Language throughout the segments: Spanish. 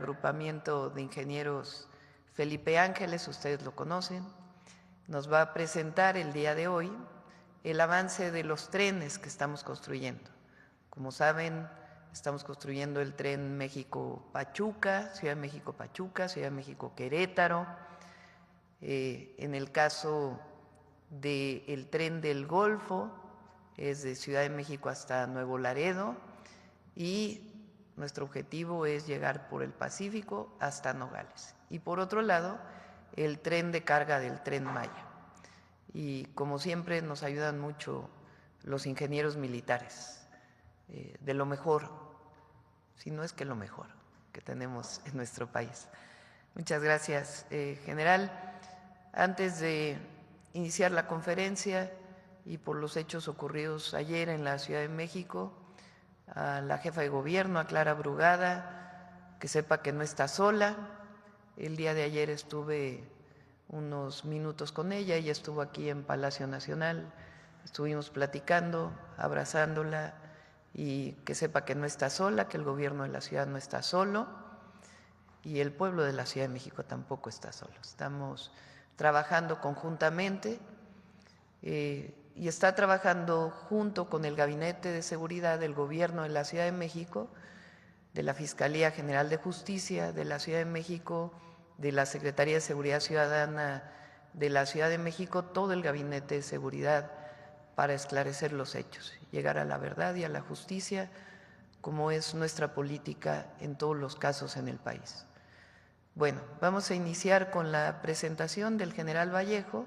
agrupamiento de ingenieros Felipe Ángeles, ustedes lo conocen, nos va a presentar el día de hoy el avance de los trenes que estamos construyendo. Como saben, estamos construyendo el tren México-Pachuca, Ciudad de México-Pachuca, Ciudad de México-Querétaro. En el caso del tren del Golfo, es de Ciudad de México hasta Nuevo Laredo, y nuestro objetivo es llegar por el Pacífico hasta Nogales. Y por otro lado, el tren de carga del Tren Maya. Y como siempre nos ayudan mucho los ingenieros militares, de lo mejor, si no es que lo mejor que tenemos en nuestro país. Muchas gracias, general. Antes de iniciar la conferencia y por los hechos ocurridos ayer en la Ciudad de México, a la jefa de gobierno, a Clara Brugada, que sepa que no está sola. El día de ayer estuve unos minutos con ella estuvo aquí en Palacio Nacional, estuvimos platicando, abrazándola, y que sepa que no está sola, que el gobierno de la ciudad no está solo y el pueblo de la Ciudad de México tampoco está solo. Estamos trabajando conjuntamente y está trabajando junto con el Gabinete de Seguridad del Gobierno de la Ciudad de México, de la Fiscalía General de Justicia de la Ciudad de México, de la Secretaría de Seguridad Ciudadana de la Ciudad de México, todo el Gabinete de Seguridad, para esclarecer los hechos, llegar a la verdad y a la justicia, como es nuestra política en todos los casos en el país. Bueno, vamos a iniciar con la presentación del general Vallejo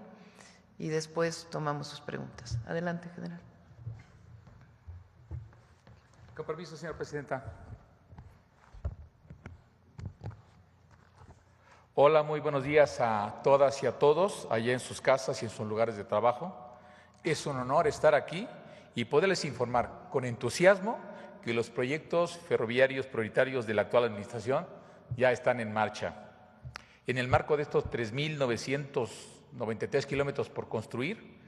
y después tomamos sus preguntas. Adelante, general. Con permiso, señora presidenta. Hola, muy buenos días a todas y a todos, allá en sus casas y en sus lugares de trabajo. Es un honor estar aquí y poderles informar con entusiasmo que los proyectos ferroviarios prioritarios de la actual administración ya están en marcha. En el marco de estos 3.993 kilómetros por construir,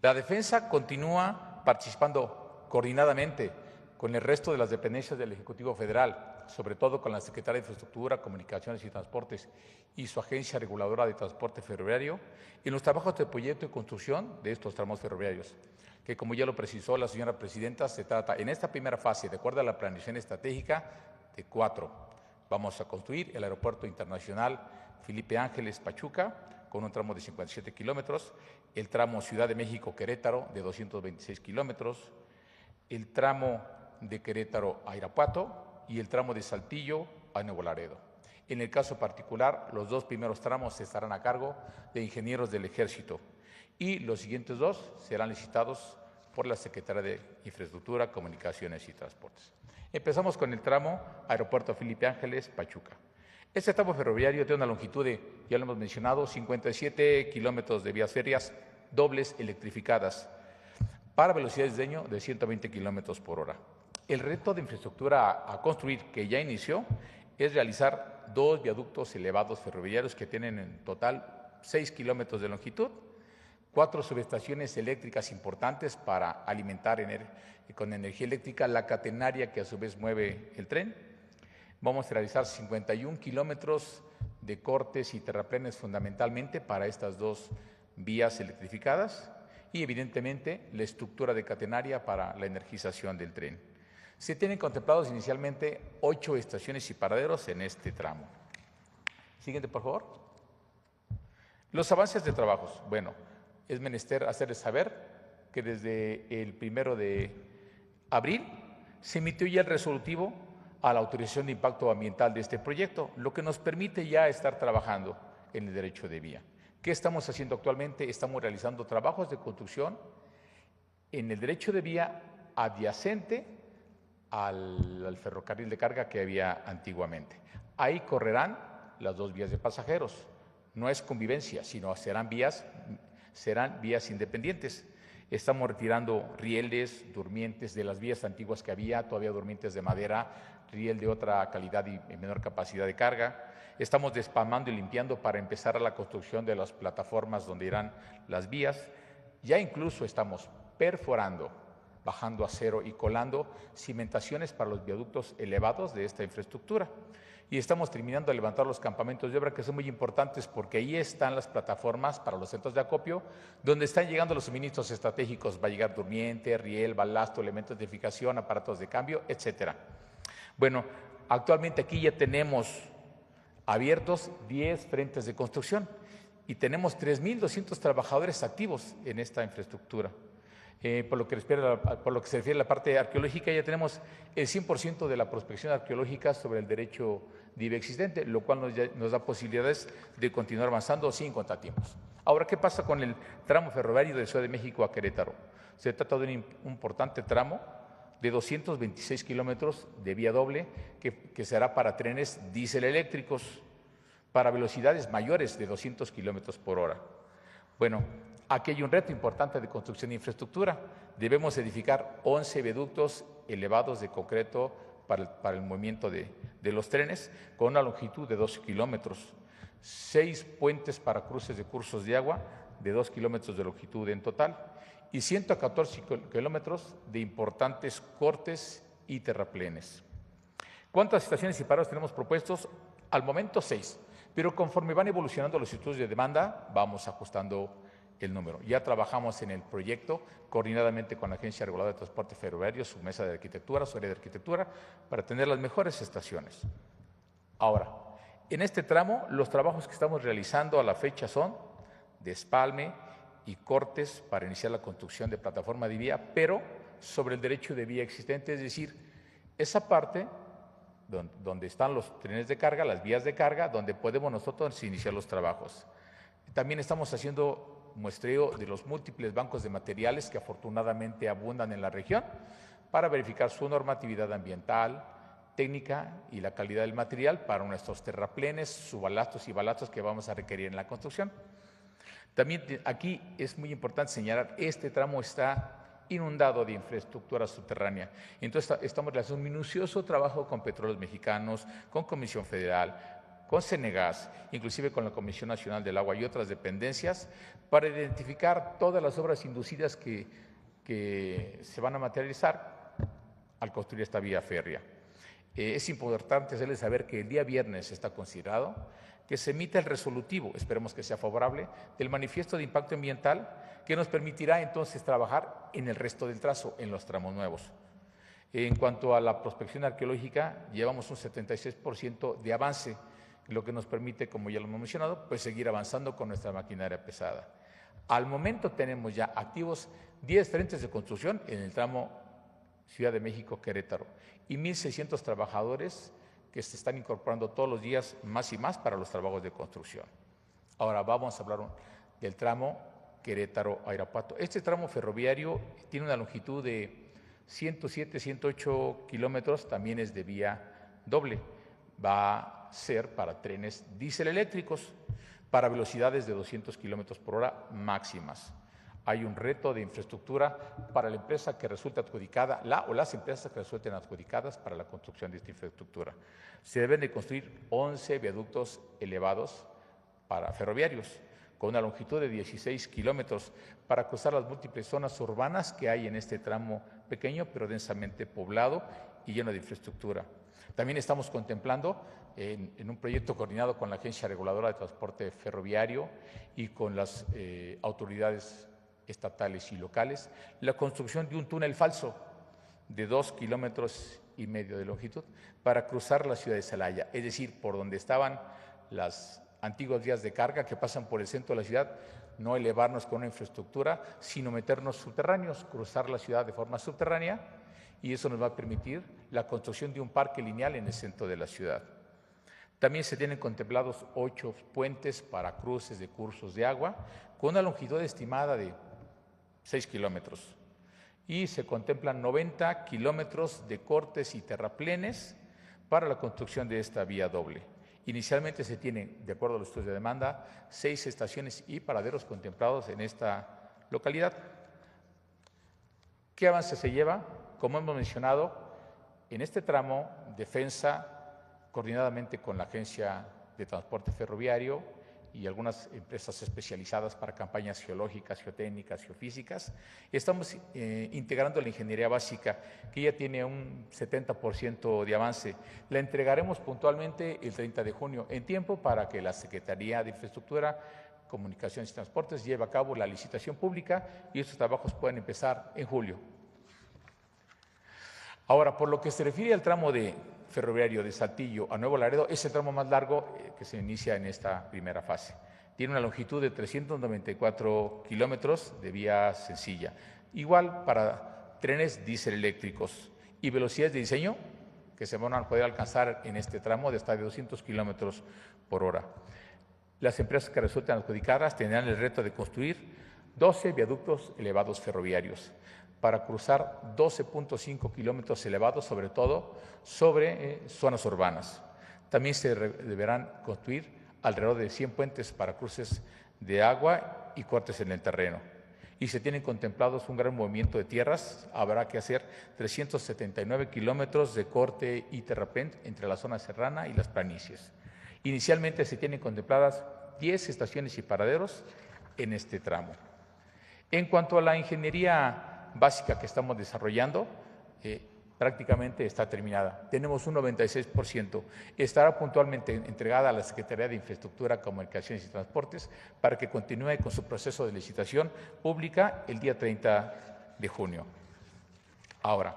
la Defensa continúa participando coordinadamente con el resto de las dependencias del Ejecutivo Federal, sobre todo con la Secretaría de Infraestructura, Comunicaciones y Transportes y su Agencia Reguladora de Transporte Ferroviario, en los trabajos de proyecto y construcción de estos tramos ferroviarios, que como ya lo precisó la señora presidenta, se trata en esta primera fase, de acuerdo a la planeación estratégica, de 4. Vamos a construir el Aeropuerto Internacional Felipe Ángeles Pachuca, con un tramo de 57 kilómetros, el tramo Ciudad de México-Querétaro de 226 kilómetros, el tramo de Querétaro a Irapuato y el tramo de Saltillo a Nuevo Laredo. En el caso particular, los 2 primeros tramos estarán a cargo de ingenieros del Ejército y los siguientes 2 serán licitados por la Secretaría de Infraestructura, Comunicaciones y Transportes. Empezamos con el tramo Aeropuerto Felipe Ángeles Pachuca. Este tramo ferroviario tiene una longitud de, ya lo hemos mencionado, 57 kilómetros de vías férreas dobles electrificadas para velocidades de 120 kilómetros por hora. El reto de infraestructura a construir, que ya inició, es realizar 2 viaductos elevados ferroviarios que tienen en total 6 kilómetros de longitud, 4 subestaciones eléctricas importantes para alimentar con energía eléctrica la catenaria que a su vez mueve el tren. Vamos a realizar 51 kilómetros de cortes y terraplenes fundamentalmente para estas 2 vías electrificadas y evidentemente la estructura de catenaria para la energización del tren. Se tienen contemplados inicialmente 8 estaciones y paraderos en este tramo. Siguiente, por favor. Los avances de trabajos. Bueno, es menester hacerles saber que desde el 1 de abril se emitió ya el resolutivo a la autorización de impacto ambiental de este proyecto, lo que nos permite ya estar trabajando en el derecho de vía. ¿Qué estamos haciendo actualmente? Estamos realizando trabajos de construcción en el derecho de vía adyacente al ferrocarril de carga que había antiguamente. Ahí correrán las 2 vías de pasajeros. No es convivencia, sino serán vías independientes. Estamos retirando rieles, durmientes de las vías antiguas que había, todavía durmientes de madera, riel de otra calidad y menor capacidad de carga. Estamos despalmando y limpiando para empezar a la construcción de las plataformas donde irán las vías. Ya incluso estamos perforando, bajando acero y colando cimentaciones para los viaductos elevados de esta infraestructura. y estamos terminando de levantar los campamentos de obra, que son muy importantes porque ahí están las plataformas para los centros de acopio, donde están llegando los suministros estratégicos. Va a llegar durmiente, riel, balasto, elementos de edificación, aparatos de cambio, etcétera. Bueno, actualmente aquí ya tenemos abiertos 10 frentes de construcción y tenemos 3.200 trabajadores activos en esta infraestructura. Por lo que se refiere a la parte arqueológica, ya tenemos el 100% de la prospección arqueológica sobre el derecho de vía existente, lo cual nos da posibilidades de continuar avanzando sin contratiempos. Ahora, ¿qué pasa con el tramo ferroviario de Ciudad de México a Querétaro? Se trata de un importante tramo de 226 kilómetros de vía doble que será para trenes diésel eléctricos para velocidades mayores de 200 kilómetros por hora. Bueno, aquí hay un reto importante de construcción de infraestructura. Debemos edificar 11 viaductos elevados de concreto para el movimiento de los trenes con una longitud de 12 kilómetros, 6 puentes para cruces de cursos de agua de 2 kilómetros de longitud en total y 114 kilómetros de importantes cortes y terraplenes. ¿Cuántas estaciones y parados tenemos propuestos? Al momento 6, pero conforme van evolucionando los estudios de demanda, vamos ajustando el número. Ya trabajamos en el proyecto coordinadamente con la Agencia Reguladora de Transporte Ferroviario, su mesa de arquitectura, su área de arquitectura, para tener las mejores estaciones. Ahora, en este tramo, los trabajos que estamos realizando a la fecha son despalme y cortes para iniciar la construcción de plataforma de vía, pero sobre el derecho de vía existente, es decir, esa parte donde están los trenes de carga, las vías de carga, donde podemos nosotros iniciar los trabajos. También estamos haciendo muestreo de los múltiples bancos de materiales que afortunadamente abundan en la región para verificar su normatividad ambiental, técnica y la calidad del material para nuestros terraplenes, subbalastos y balastos que vamos a requerir en la construcción. También aquí es muy importante señalar, este tramo está inundado de infraestructura subterránea. Entonces estamos realizando un minucioso trabajo con Petróleos Mexicanos, con Comisión Federal, con Cenegas, inclusive con la Comisión Nacional del Agua y otras dependencias, para identificar todas las obras inducidas que se van a materializar al construir esta vía férrea. Es importante hacerles saber que el día viernes está considerado que se emita el resolutivo, esperemos que sea favorable, del manifiesto de impacto ambiental que nos permitirá entonces trabajar en el resto del trazo, en los tramos nuevos. En cuanto a la prospección arqueológica, llevamos un 76% de avance, lo que nos permite, como ya lo hemos mencionado, pues seguir avanzando con nuestra maquinaria pesada. Al momento tenemos ya activos 10 frentes de construcción en el tramo Ciudad de México-Querétaro y 1.600 trabajadores que se están incorporando todos los días más y más para los trabajos de construcción. Ahora vamos a hablar del tramo Querétaro-Irapuato. Este tramo ferroviario tiene una longitud de 107, 108 kilómetros, también es de vía doble. Va a ser para trenes diésel eléctricos para velocidades de 200 kilómetros por hora máximas. Hay un reto de infraestructura para la empresa que resulte adjudicada, o las empresas que resulten adjudicadas para la construcción de esta infraestructura. Se deben de construir 11 viaductos elevados para ferroviarios, con una longitud de 16 kilómetros para cruzar las múltiples zonas urbanas que hay en este tramo pequeño, pero densamente poblado y lleno de infraestructura. También estamos contemplando en un proyecto coordinado con la Agencia Reguladora de Transporte Ferroviario y con las autoridades estatales y locales, la construcción de un túnel falso de 2,5 kilómetros de longitud para cruzar la ciudad de Celaya, es decir, por donde estaban las antiguas vías de carga que pasan por el centro de la ciudad, no elevarnos con una infraestructura, sino meternos subterráneos, cruzar la ciudad de forma subterránea, y eso nos va a permitir la construcción de un parque lineal en el centro de la ciudad. También se tienen contemplados 8 puentes para cruces de cursos de agua, con una longitud estimada de 6 kilómetros. Y se contemplan 90 kilómetros de cortes y terraplenes para la construcción de esta vía doble. Inicialmente se tienen, de acuerdo a los estudios de demanda, 6 estaciones y paraderos contemplados en esta localidad. ¿Qué avance se lleva? Como hemos mencionado, en este tramo, Defensa, coordinadamente con la Agencia de Transporte Ferroviario y algunas empresas especializadas para campañas geológicas, geotécnicas, geofísicas. Estamos integrando la ingeniería básica, que ya tiene un 70% de avance. La entregaremos puntualmente el 30 de junio, en tiempo para que la Secretaría de Infraestructura, Comunicaciones y Transportes lleve a cabo la licitación pública y estos trabajos pueden empezar en julio. Ahora, por lo que se refiere al tramo de ferroviario de Saltillo a Nuevo Laredo, es el tramo más largo que se inicia en esta primera fase. Tiene una longitud de 394 kilómetros de vía sencilla, igual para trenes diésel eléctricos y velocidades de diseño que se van a poder alcanzar en este tramo de hasta 200 kilómetros por hora. Las empresas que resulten adjudicadas tendrán el reto de construir 12 viaductos elevados ferroviarios para cruzar 12.5 kilómetros elevados, sobre todo sobre zonas urbanas. También se deberán construir alrededor de 100 puentes para cruces de agua y cortes en el terreno. Y se tienen contemplados un gran movimiento de tierras. Habrá que hacer 379 kilómetros de corte y terraplén entre la zona serrana y las planicies. Inicialmente se tienen contempladas 10 estaciones y paraderos en este tramo. En cuanto a la ingeniería básica que estamos desarrollando, prácticamente está terminada. Tenemos un 96%. Estará puntualmente entregada a la Secretaría de Infraestructura, Comunicaciones y Transportes para que continúe con su proceso de licitación pública el día 30 de junio. Ahora,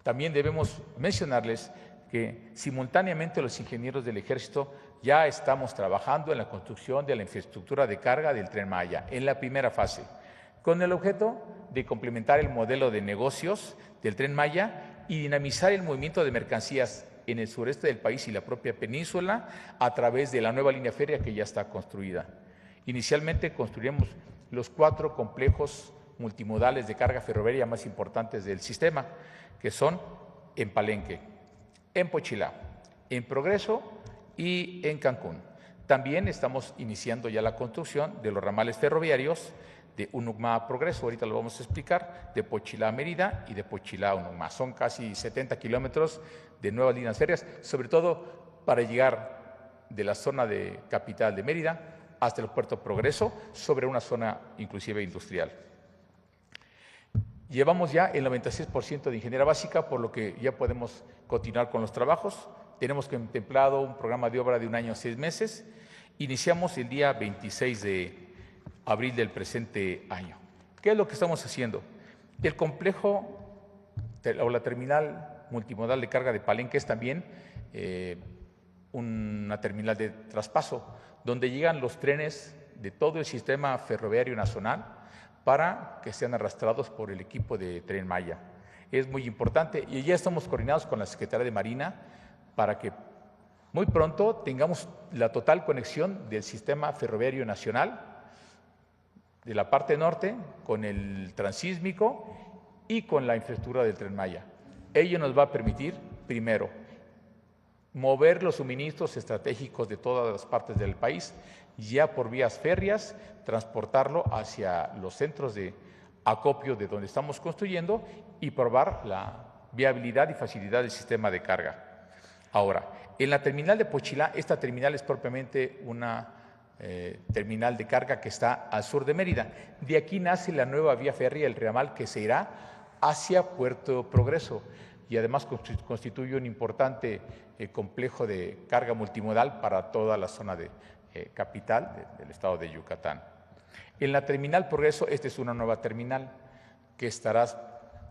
también debemos mencionarles que simultáneamente los ingenieros del Ejército ya estamos trabajando en la construcción de la infraestructura de carga del Tren Maya en la primera fase, con el objeto de complementar el modelo de negocios del Tren Maya y dinamizar el movimiento de mercancías en el sureste del país y la propia península a través de la nueva línea férrea que ya está construida. Inicialmente construiremos los 4 complejos multimodales de carga ferroviaria más importantes del sistema, que son en Palenque, en Pochilá, en Progreso y en Cancún. También estamos iniciando ya la construcción de los ramales ferroviarios de Unucma a Progreso, ahorita lo vamos a explicar, de Pochilá a Mérida y de Pochilá a Unucma. Son casi 70 kilómetros de nuevas líneas férreas, sobre todo para llegar de la zona de capital de Mérida hasta el puerto Progreso, sobre una zona inclusive industrial. Llevamos ya el 96% de ingeniería básica, por lo que ya podemos continuar con los trabajos. Tenemos contemplado un programa de obra de 1 año 6 meses. Iniciamos el día 26 de abril del presente año. ¿Qué es lo que estamos haciendo? El complejo o la terminal multimodal de carga de Palenque es también una terminal de traspaso, donde llegan los trenes de todo el sistema ferroviario nacional para que sean arrastrados por el equipo de Tren Maya. Es muy importante y ya estamos coordinados con la Secretaría de Marina para que muy pronto tengamos la total conexión del sistema ferroviario nacional de la parte norte con el transísmico y con la infraestructura del Tren Maya. Ello nos va a permitir, primero, mover los suministros estratégicos de todas las partes del país, ya por vías férreas, transportarlo hacia los centros de acopio de donde estamos construyendo y probar la viabilidad y facilidad del sistema de carga. Ahora, en la terminal de Pochilá, esta terminal es propiamente una terminal de carga que está al sur de Mérida. De aquí nace la nueva vía férrea, el ramal que se irá hacia Puerto Progreso y además constituye un importante complejo de carga multimodal para toda la zona de capital del estado de Yucatán. En la terminal Progreso, esta es una nueva terminal que estará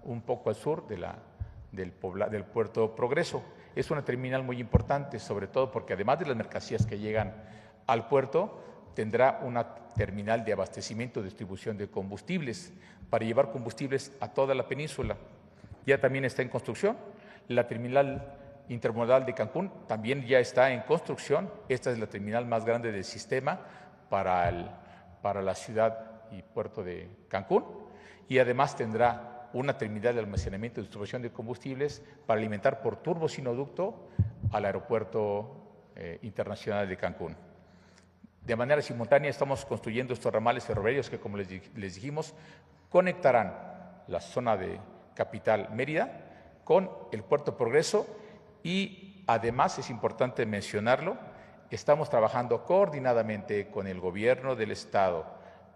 un poco al sur del puerto Progreso. Es una terminal muy importante, sobre todo porque además de las mercancías que llegan al puerto, tendrá una terminal de abastecimiento y distribución de combustibles para llevar combustibles a toda la península. Ya también está en construcción. La terminal intermodal de Cancún también ya está en construcción. Esta es la terminal más grande del sistema para la ciudad y puerto de Cancún. Y además tendrá una terminal de almacenamiento y distribución de combustibles para alimentar por turbosinoducto al aeropuerto internacional de Cancún. De manera simultánea estamos construyendo estos ramales ferroviarios que, como les dijimos, conectarán la zona de capital Mérida con el puerto Progreso y además es importante mencionarlo, estamos trabajando coordinadamente con el gobierno del Estado,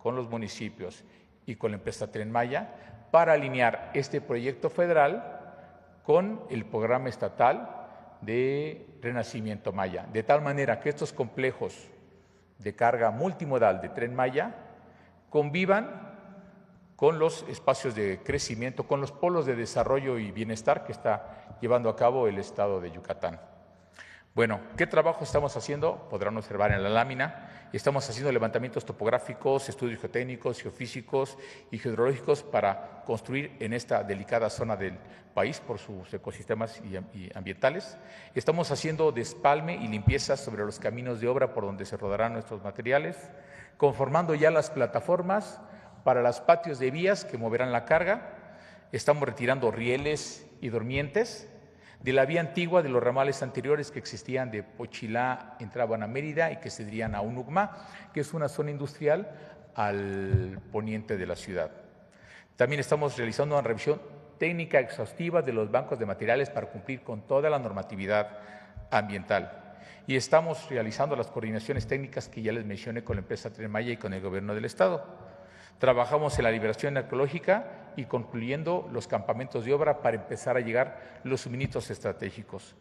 con los municipios y con la empresa Tren Maya para alinear este proyecto federal con el programa estatal de Renacimiento Maya, de tal manera que estos complejos de carga multimodal de Tren Maya convivan con los espacios de crecimiento, con los polos de desarrollo y bienestar que está llevando a cabo el Estado de Yucatán. Bueno, ¿qué trabajo estamos haciendo? Podrán observar en la lámina. Estamos haciendo levantamientos topográficos, estudios geotécnicos, geofísicos y geológicos para construir en esta delicada zona del país por sus ecosistemas y ambientales. Estamos haciendo despalme y limpieza sobre los caminos de obra por donde se rodarán nuestros materiales, conformando ya las plataformas para los patios de vías que moverán la carga. Estamos retirando rieles y durmientes de la vía antigua de los ramales anteriores que existían de Pochilá, entraban a Mérida y que se dirían a Unucmá, que es una zona industrial al poniente de la ciudad. También estamos realizando una revisión técnica exhaustiva de los bancos de materiales para cumplir con toda la normatividad ambiental. Y estamos realizando las coordinaciones técnicas que ya les mencioné con la empresa Tren Maya y con el gobierno del Estado. Trabajamos en la liberación ecológica y concluyendo los campamentos de obra para empezar a llegar los suministros estratégicos.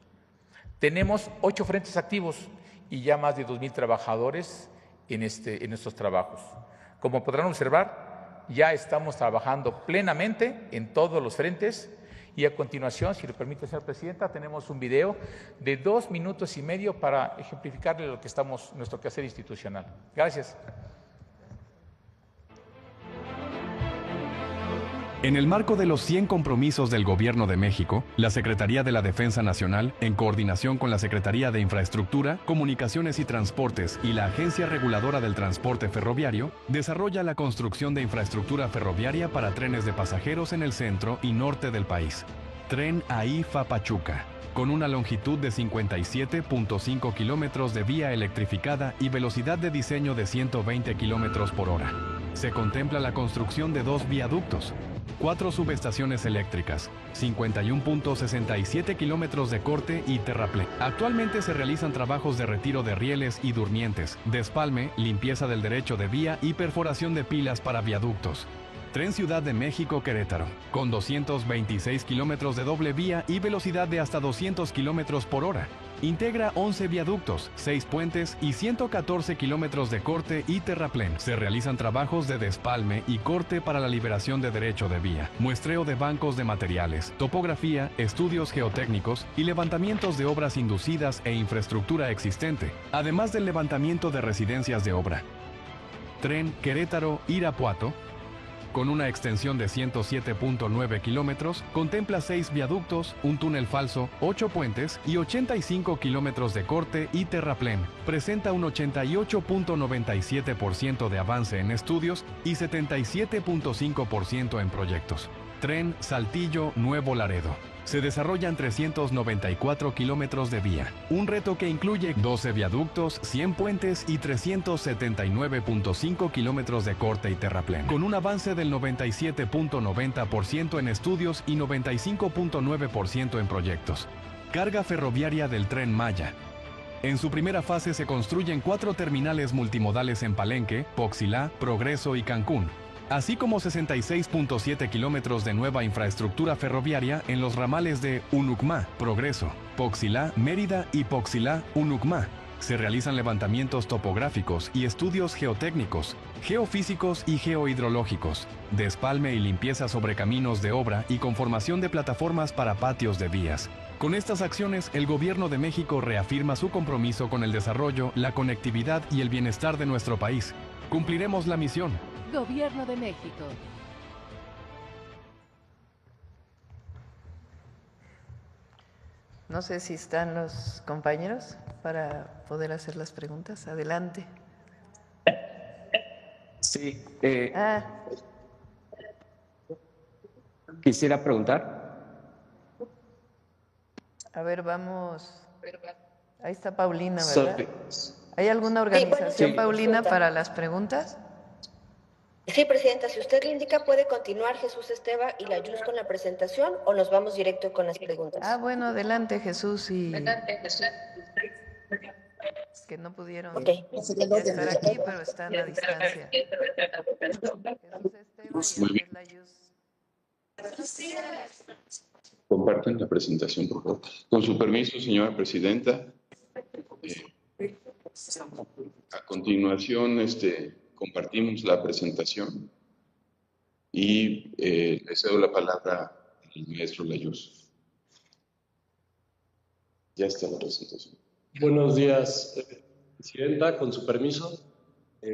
Tenemos 8 frentes activos y ya más de 2,000 trabajadores en estos trabajos. Como podrán observar, ya estamos trabajando plenamente en todos los frentes y a continuación, si lo permite, señora presidenta, tenemos un video de 2 minutos y medio para ejemplificarle lo que nuestro quehacer institucional. Gracias. En el marco de los 100 compromisos del Gobierno de México, la Secretaría de la Defensa Nacional, en coordinación con la Secretaría de Infraestructura, Comunicaciones y Transportes y la Agencia Reguladora del Transporte Ferroviario, desarrolla la construcción de infraestructura ferroviaria para trenes de pasajeros en el centro y norte del país. Tren AIFA-Pachuca, con una longitud de 57.5 kilómetros de vía electrificada y velocidad de diseño de 120 kilómetros por hora. Se contempla la construcción de 2 viaductos, 4 subestaciones eléctricas, 51.67 kilómetros de corte y terraplén. Actualmente se realizan trabajos de retiro de rieles y durmientes, despalme, limpieza del derecho de vía y perforación de pilas para viaductos. Tren Ciudad de México-Querétaro, con 226 kilómetros de doble vía y velocidad de hasta 200 kilómetros por hora. Integra 11 viaductos, 6 puentes y 114 kilómetros de corte y terraplén. Se realizan trabajos de despalme y corte para la liberación de derecho de vía, muestreo de bancos de materiales, topografía, estudios geotécnicos y levantamientos de obras inducidas e infraestructura existente, además del levantamiento de residencias de obra. Tren Querétaro-Irapuato, con una extensión de 107.9 kilómetros, contempla 6 viaductos, un túnel falso, 8 puentes y 85 kilómetros de corte y terraplén. Presenta un 88.97% de avance en estudios y 77.5% en proyectos. Tren Saltillo-Nuevo Laredo. Se desarrollan 394 kilómetros de vía, un reto que incluye 12 viaductos, 100 puentes y 379.5 kilómetros de corte y terraplén, con un avance del 97.90% en estudios y 95.9% en proyectos. Carga ferroviaria del Tren Maya. En su primera fase se construyen 4 terminales multimodales en Palenque, Poxilá, Progreso y Cancún, así como 66.7 kilómetros de nueva infraestructura ferroviaria en los ramales de Unucmá, Progreso, Poxilá, Mérida y Poxilá, Unucmá. Se realizan levantamientos topográficos y estudios geotécnicos, geofísicos y geohidrológicos, despalme y limpieza sobre caminos de obra y conformación de plataformas para patios de vías. Con estas acciones, el Gobierno de México reafirma su compromiso con el desarrollo, la conectividad y el bienestar de nuestro país. Cumpliremos la misión. Gobierno de México. No sé si están los compañeros para poder hacer las preguntas. Adelante. Sí. Quisiera preguntar. A ver, vamos. Ahí está Paulina, ¿verdad? ¿Hay alguna organización, Paulina, para las preguntas? Sí, Presidenta, si usted le indica, puede continuar Jesús Esteva y la Yus con la presentación o nos vamos directo con las preguntas. Ah, bueno, adelante Jesús que no pudieron Ok. estar aquí, pero están a distancia. Jesús Esteban y Andrés Layuz. Comparten la presentación, por favor. Con su permiso, señora presidenta. A continuación, compartimos la presentación y le cedo la palabra al maestro Layuz. Ya está la presentación. Buenos días, presidenta, con su permiso.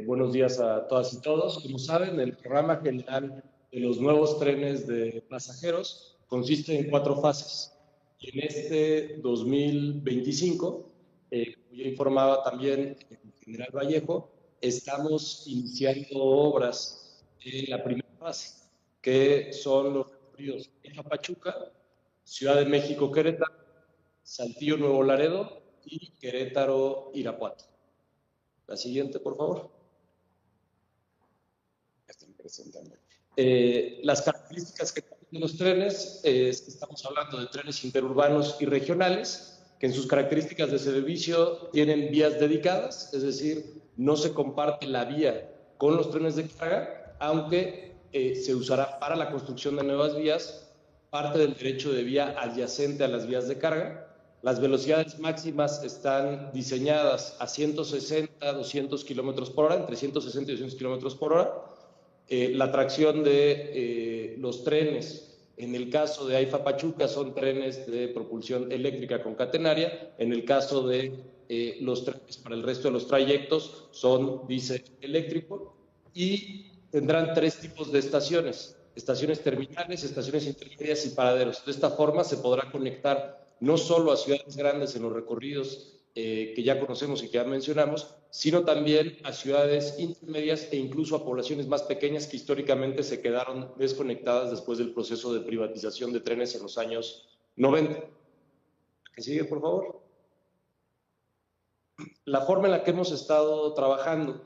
Buenos días a todas y todos. Como saben, el programa general de los nuevos trenes de pasajeros consiste en 4 fases. Y en este 2025, como ya informaba también el general Vallejo, estamos iniciando obras en la primera fase, que son los recorridos Pachuca, Ciudad de México, Querétaro, Saltillo, Nuevo Laredo y Querétaro, Irapuato. La siguiente, por favor. Están presentando. Las características que tienen los trenes es que estamos hablando de trenes interurbanos y regionales, que en sus características de servicio tienen vías dedicadas, es decir, no se comparte la vía con los trenes de carga, aunque se usará para la construcción de nuevas vías parte del derecho de vía adyacente a las vías de carga. Las velocidades máximas están diseñadas a 160, 200 kilómetros por hora, entre 160 y 200 kilómetros por hora. La tracción de los trenes, en el caso de AIFA Pachuca, son trenes de propulsión eléctrica con catenaria. En el caso de los trenes para el resto de los trayectos, son diésel eléctrico. Y tendrán 3 tipos de estaciones: estaciones terminales, estaciones intermedias y paraderos. De esta forma se podrá conectar no solo a ciudades grandes en los recorridos que ya conocemos y que ya mencionamos, sino también a ciudades intermedias e incluso a poblaciones más pequeñas que históricamente se quedaron desconectadas después del proceso de privatización de trenes en los años 90. ¿Que sigue, por favor? La forma en la que hemos estado trabajando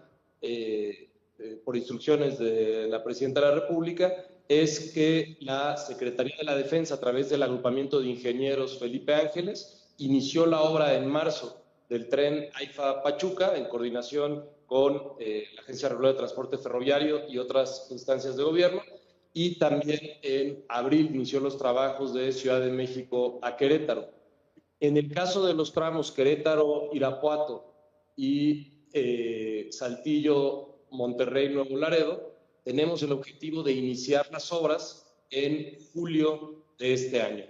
por instrucciones de la Presidenta de la República es que la Secretaría de la Defensa, a través del agrupamiento de ingenieros Felipe Ángeles, inició la obra en marzo del tren AIFA Pachuca en coordinación con la Agencia Regular de Transporte Ferroviario y otras instancias de gobierno, y también en abril inició los trabajos de Ciudad de México a Querétaro. En el caso de los tramos Querétaro, Irapuato y Saltillo, Monterrey, Nuevo Laredo, tenemos el objetivo de iniciar las obras en julio de este año.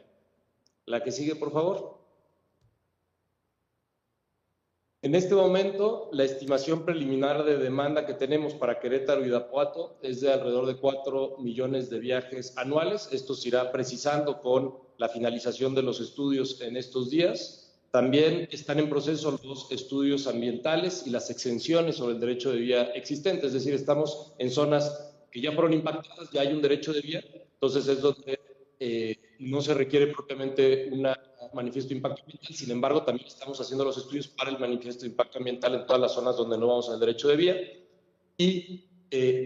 La que sigue, por favor. En este momento, la estimación preliminar de demanda que tenemos para Querétaro y Irapuato es de alrededor de 4 millones de viajes anuales. Esto se irá precisando con la finalización de los estudios en estos días. También están en proceso los estudios ambientales y las exenciones sobre el derecho de vía existente, es decir, estamos en zonas que ya fueron impactadas, ya hay un derecho de vía, entonces es donde no se requiere propiamente un manifiesto de impacto ambiental. Sin embargo, también estamos haciendo los estudios para el manifiesto de impacto ambiental en todas las zonas donde no vamos al derecho de vía. Y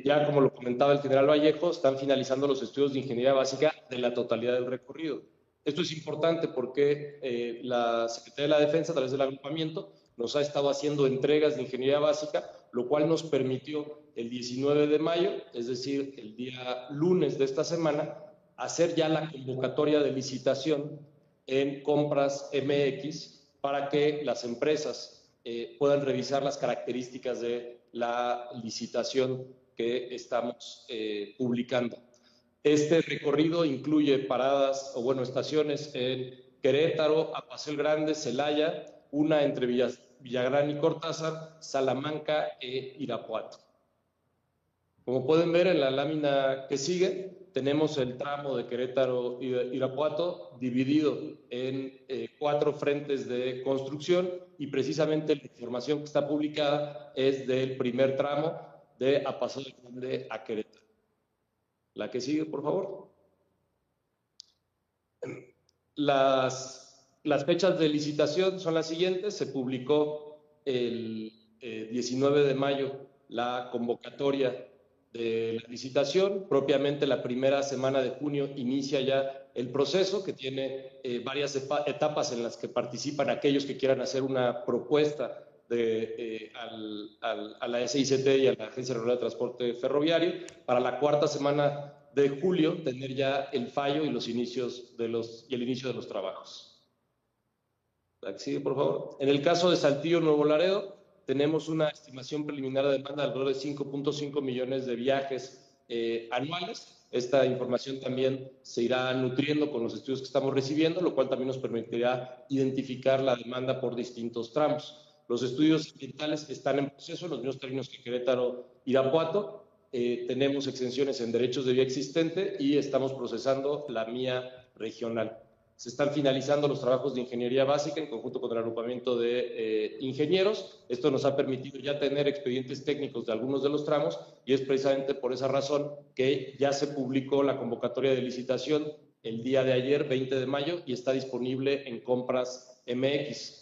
ya como lo comentaba el general Vallejo, están finalizando los estudios de ingeniería básica de la totalidad del recorrido. Esto es importante porque la Secretaría de la Defensa, a través del agrupamiento, nos ha estado haciendo entregas de ingeniería básica, lo cual nos permitió el 19 de mayo, es decir, el día lunes de esta semana, hacer ya la convocatoria de licitación en Compras MX para que las empresas puedan revisar las características de la licitación que estamos publicando. Este recorrido incluye paradas, estaciones en Querétaro, Apacio el Grande, Celaya, una entre Villagrán y Cortázar, Salamanca e Irapuato. Como pueden ver en la lámina que sigue, tenemos el tramo de Querétaro y Irapuato dividido en 4 frentes de construcción, y precisamente la información que está publicada es del primer tramo de Apacio el Grande a Querétaro. La que sigue, por favor. Las fechas de licitación son las siguientes. Se publicó el 19 de mayo la convocatoria de la licitación. Propiamente la primera semana de junio inicia ya el proceso, que tiene varias etapas en las que participan aquellos que quieran hacer una propuesta a la SICT y a la Agencia Reguladora de Transporte Ferroviario, para la cuarta semana de julio tener ya el fallo y el inicio de los trabajos. La que sigue, por favor. En el caso de Saltillo Nuevo Laredo, tenemos una estimación preliminar de demanda de alrededor de 5.5 millones de viajes anuales. Esta información también se irá nutriendo con los estudios que estamos recibiendo, lo cual también nos permitirá identificar la demanda por distintos tramos. Los estudios ambientales están en proceso, en los mismos términos que Querétaro, Irapuato. Tenemos exenciones en derechos de vía existente y estamos procesando la MIA regional. Se están finalizando los trabajos de ingeniería básica en conjunto con el agrupamiento de ingenieros. Esto nos ha permitido ya tener expedientes técnicos de algunos de los tramos y es precisamente por esa razón que ya se publicó la convocatoria de licitación el día de ayer, 20 de mayo, y está disponible en Compras MX.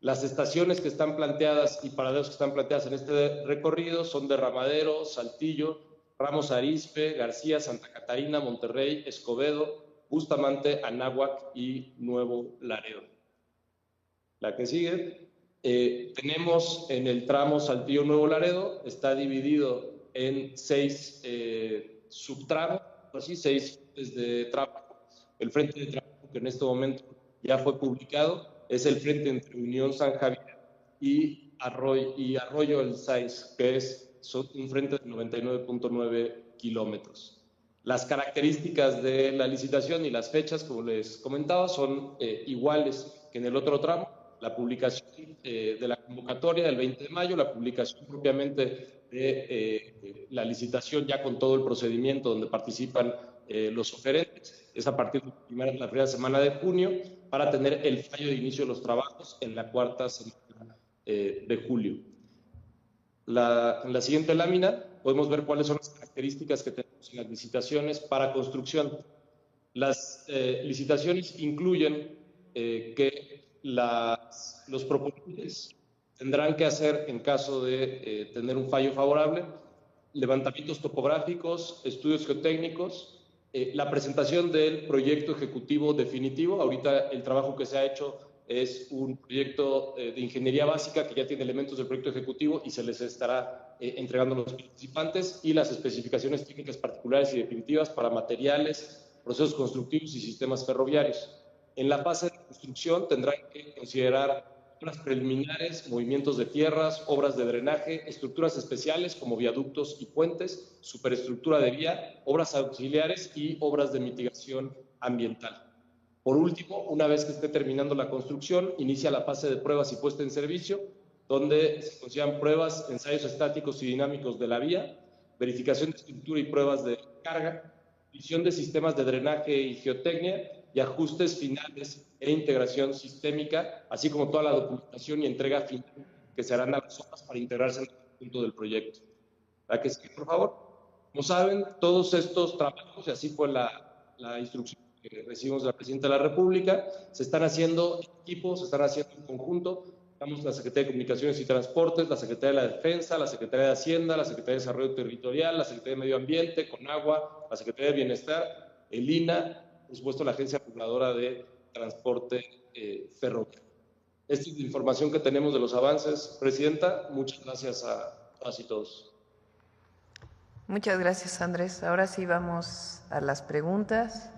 Las estaciones que están planteadas y paraderos que están planteadas en este recorrido son Derramadero, Saltillo, Ramos Arizpe, García, Santa Catarina, Monterrey, Escobedo, Bustamante, Anáhuac y Nuevo Laredo. La que sigue, tenemos en el tramo Saltillo Nuevo Laredo, está dividido en 6 subtramos, así 6 frentes de trabajo. El frente de trabajo que en este momento ya fue publicado es el frente entre Unión San Javier y Arroyo El Saiz, que es un frente de 99.9 kilómetros. Las características de la licitación y las fechas, como les comentaba, son iguales que en el otro tramo. La publicación de la convocatoria del 20 de mayo, la publicación propiamente de la licitación ya con todo el procedimiento donde participan los oferentes, es a partir de la primera semana de junio para tener el fallo de inicio de los trabajos en la cuarta semana de julio. En la siguiente lámina podemos ver cuáles son las características que tenemos en las licitaciones para construcción. Las licitaciones incluyen que los proponentes tendrán que hacer, en caso de tener un fallo favorable, levantamientos topográficos, estudios geotécnicos, la presentación del proyecto ejecutivo definitivo. Ahorita el trabajo que se ha hecho es un proyecto de ingeniería básica que ya tiene elementos del proyecto ejecutivo y se les estará entregando a los participantes, y las especificaciones técnicas particulares y definitivas para materiales, procesos constructivos y sistemas ferroviarios. En la fase de construcción tendrán que considerar obras preliminares, movimientos de tierras, obras de drenaje, estructuras especiales como viaductos y puentes, superestructura de vía, obras auxiliares y obras de mitigación ambiental. Por último, una vez que esté terminando la construcción, inicia la fase de pruebas y puesta en servicio, donde se consideran pruebas, ensayos estáticos y dinámicos de la vía, verificación de estructura y pruebas de carga, visión de sistemas de drenaje y geotecnia, y ajustes finales e integración sistémica, así como toda la documentación y entrega final que se harán a las obras para integrarse en el conjunto del proyecto. ¿La que sigue, por favor? Como saben, todos estos trabajos, y así fue la instrucción que recibimos de la Presidenta de la República, se están haciendo en equipo, se están haciendo en conjunto. Estamos la Secretaría de Comunicaciones y Transportes, la Secretaría de la Defensa, la Secretaría de Hacienda, la Secretaría de Desarrollo Territorial, la Secretaría de Medio Ambiente, Conagua, la Secretaría de Bienestar, el INA, por supuesto la Agencia Reguladora de Transporte Ferroviario. Esta es la información que tenemos de los avances, Presidenta. Muchas gracias a todas y todos. Muchas gracias, Andrés. Ahora sí vamos a las preguntas.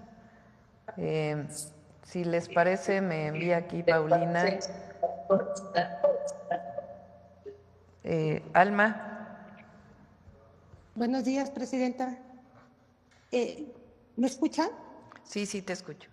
Si les parece, me envía aquí Paulina. Alma. Buenos días, Presidenta. ¿Me escuchan? Sí, sí, te escucho.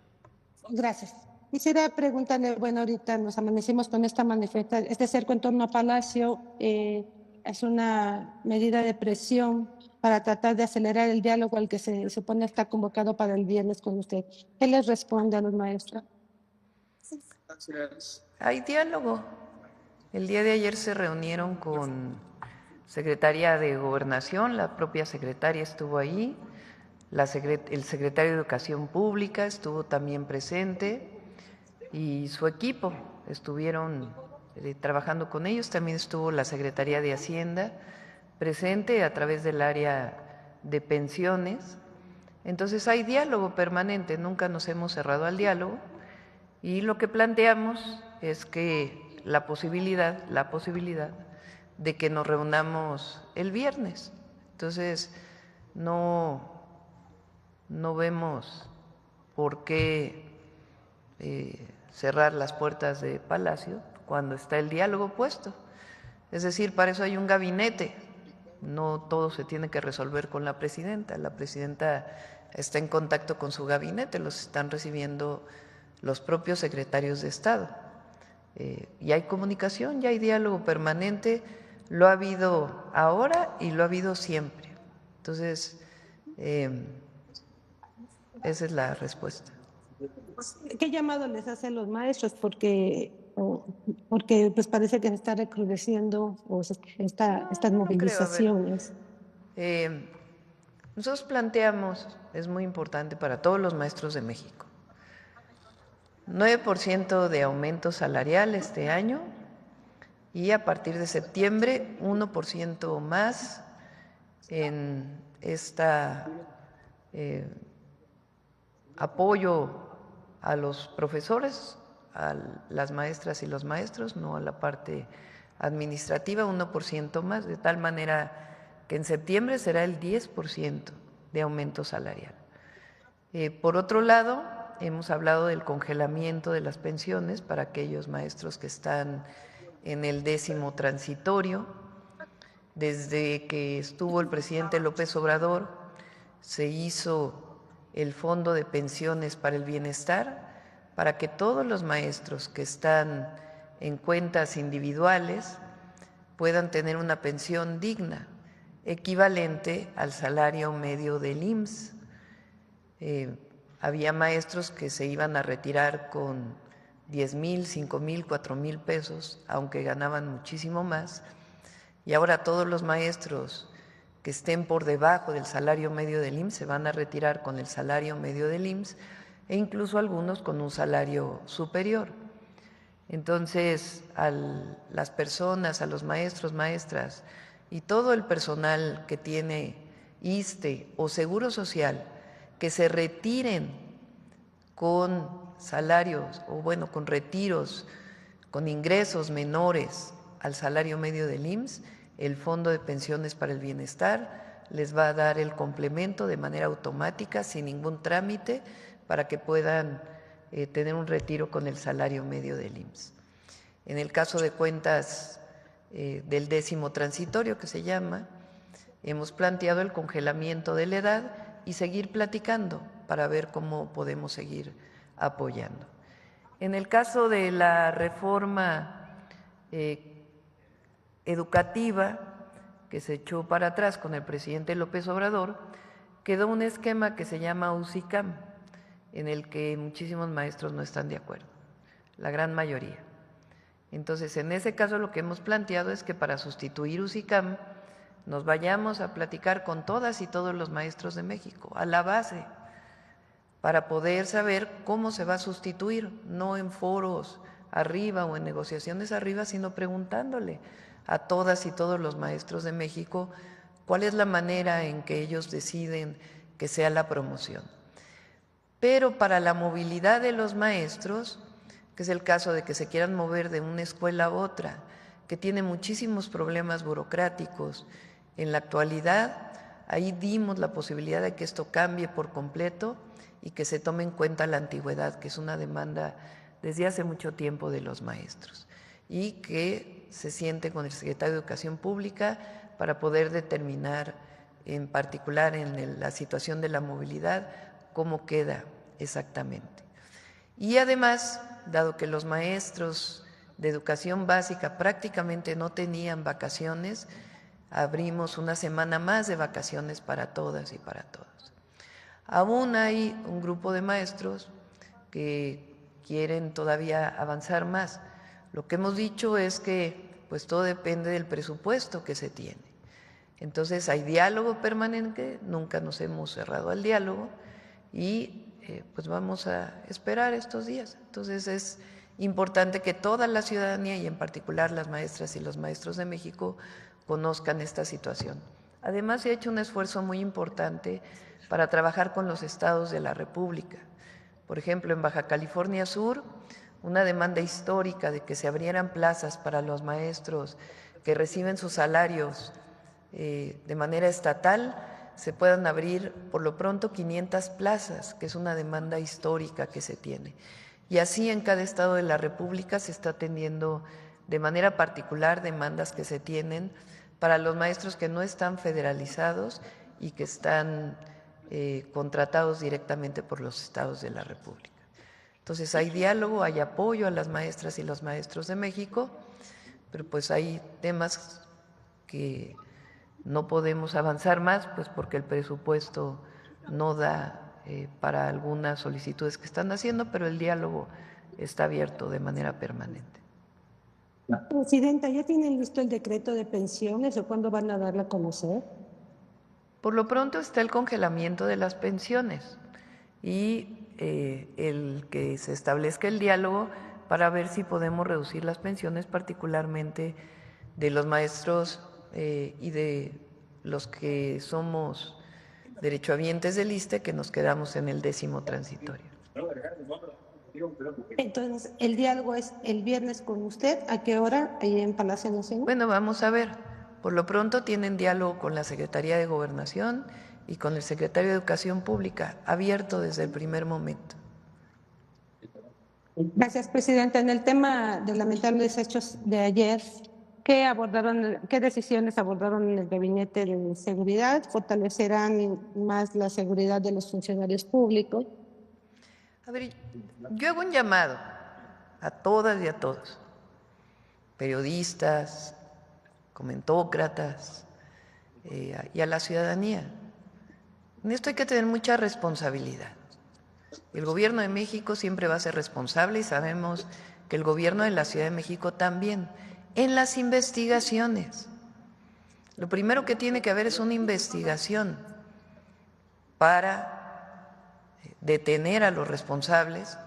Gracias. Quisiera preguntarle, bueno, ahorita nos amanecimos con esta manifestación, este cerco en torno a Palacio, es una medida de presión para tratar de acelerar el diálogo al que se supone está convocado para el viernes con usted. ¿Qué les responde a los maestros? Gracias. Hay diálogo. El día de ayer se reunieron con Secretaría de Gobernación, la propia secretaria estuvo ahí, el secretario de Educación Pública estuvo también presente y su equipo estuvieron trabajando con ellos. También estuvo la Secretaría de Hacienda presente a través del área de pensiones. Entonces hay diálogo permanente, nunca nos hemos cerrado al diálogo, y lo que planteamos es que la posibilidad de que nos reunamos el viernes. Entonces, no vemos por qué cerrar las puertas de Palacio cuando está el diálogo puesto. Es decir, para eso hay un gabinete, no todo se tiene que resolver con la presidenta. La presidenta está en contacto con su gabinete, los están recibiendo los propios secretarios de Estado. Y hay comunicación, ya hay diálogo permanente, lo ha habido ahora y lo ha habido siempre. Entonces, esa es la respuesta. ¿Qué llamado les hacen los maestros? Porque pues parece que se está recrudeciendo estas movilizaciones. Nosotros planteamos, es muy importante para todos los maestros de México, 9% de aumento salarial este año y a partir de septiembre 1% más en apoyo a los profesores, a las maestras y los maestros, no a la parte administrativa, 1% más, de tal manera que en septiembre será el 10% de aumento salarial. Por otro lado, hemos hablado del congelamiento de las pensiones para aquellos maestros que están en el 10º transitorio. Desde que estuvo el presidente López Obrador, se hizo el Fondo de Pensiones para el Bienestar, para que todos los maestros que están en cuentas individuales puedan tener una pensión digna, equivalente al salario medio del IMSS. Había maestros que se iban a retirar con 10,000, 5,000, 4,000 pesos, aunque ganaban muchísimo más, y ahora todos los maestros que estén por debajo del salario medio del IMSS se van a retirar con el salario medio del IMSS e incluso algunos con un salario superior. Entonces, a las personas, a los maestros, maestras y todo el personal que tiene ISSSTE o Seguro Social que se retiren con salarios o bueno, con retiros, con ingresos menores al salario medio del IMSS, el Fondo de Pensiones para el Bienestar les va a dar el complemento de manera automática, sin ningún trámite, para que puedan tener un retiro con el salario medio del IMSS. En el caso de cuentas del 10º transitorio, que se llama, hemos planteado el congelamiento de la edad y seguir platicando para ver cómo podemos seguir apoyando. En el caso de la reforma educativa que se echó para atrás con el presidente López Obrador, quedó un esquema que se llama UCICAM, en el que muchísimos maestros no están de acuerdo, la gran mayoría. Entonces, en ese caso lo que hemos planteado es que para sustituir UCICAM nos vayamos a platicar con todas y todos los maestros de México, a la base, para poder saber cómo se va a sustituir, no en foros arriba o en negociaciones arriba, sino preguntándole a todas y todos los maestros de México cuál es la manera en que ellos deciden que sea la promoción. Pero para la movilidad de los maestros, que es el caso de que se quieran mover de una escuela a otra, que tiene muchísimos problemas burocráticos en la actualidad, ahí dimos la posibilidad de que esto cambie por completo y que se tome en cuenta la antigüedad, que es una demanda desde hace mucho tiempo de los maestros, y que se siente con el secretario de Educación Pública para poder determinar, en particular en la situación de la movilidad, cómo queda exactamente. Y además, dado que los maestros de educación básica prácticamente no tenían vacaciones, abrimos una semana más de vacaciones para todas y para todos. Aún hay un grupo de maestros que quieren todavía avanzar más. Lo que hemos dicho es que pues todo depende del presupuesto que se tiene. Entonces hay diálogo permanente, nunca nos hemos cerrado al diálogo y pues vamos a esperar estos días. Entonces es importante que toda la ciudadanía y en particular las maestras y los maestros de México conozcan esta situación. Además se ha hecho un esfuerzo muy importante para trabajar con los estados de la República. Por ejemplo, en Baja California Sur, una demanda histórica de que se abrieran plazas para los maestros que reciben sus salarios de manera estatal, se puedan abrir por lo pronto 500 plazas, que es una demanda histórica que se tiene. Y así en cada estado de la República se está atendiendo de manera particular demandas que se tienen para los maestros que no están federalizados y que están contratados directamente por los estados de la República. Entonces hay diálogo, hay apoyo a las maestras y los maestros de México, pero pues hay temas que no podemos avanzar más, pues porque el presupuesto no da para algunas solicitudes que están haciendo, pero el diálogo está abierto de manera permanente. Presidenta, ¿ya tienen listo el decreto de pensiones o cuándo van a darla a conocer? Por lo pronto está el congelamiento de las pensiones y el que se establezca el diálogo para ver si podemos reducir las pensiones, particularmente de los maestros y de los que somos derechohabientes del ISSSTE, que nos quedamos en el 10º transitorio. Entonces, ¿el diálogo es el viernes con usted? ¿A qué hora? Ahí en Palacio Nacional. Bueno, vamos a ver. Por lo pronto tienen diálogo con la Secretaría de Gobernación y con el Secretario de Educación Pública, abierto desde el primer momento. Gracias, Presidenta. En el tema de lamentables hechos de ayer, ¿qué decisiones abordaron en el Gabinete de Seguridad? ¿Fortalecerán más la seguridad de los funcionarios públicos? A ver, yo hago un llamado a todas y a todos, periodistas, comentócratas y a la ciudadanía. En esto hay que tener mucha responsabilidad. El Gobierno de México siempre va a ser responsable y sabemos que el Gobierno de la Ciudad de México también. En las investigaciones, lo primero que tiene que haber es una investigación para detener a los responsables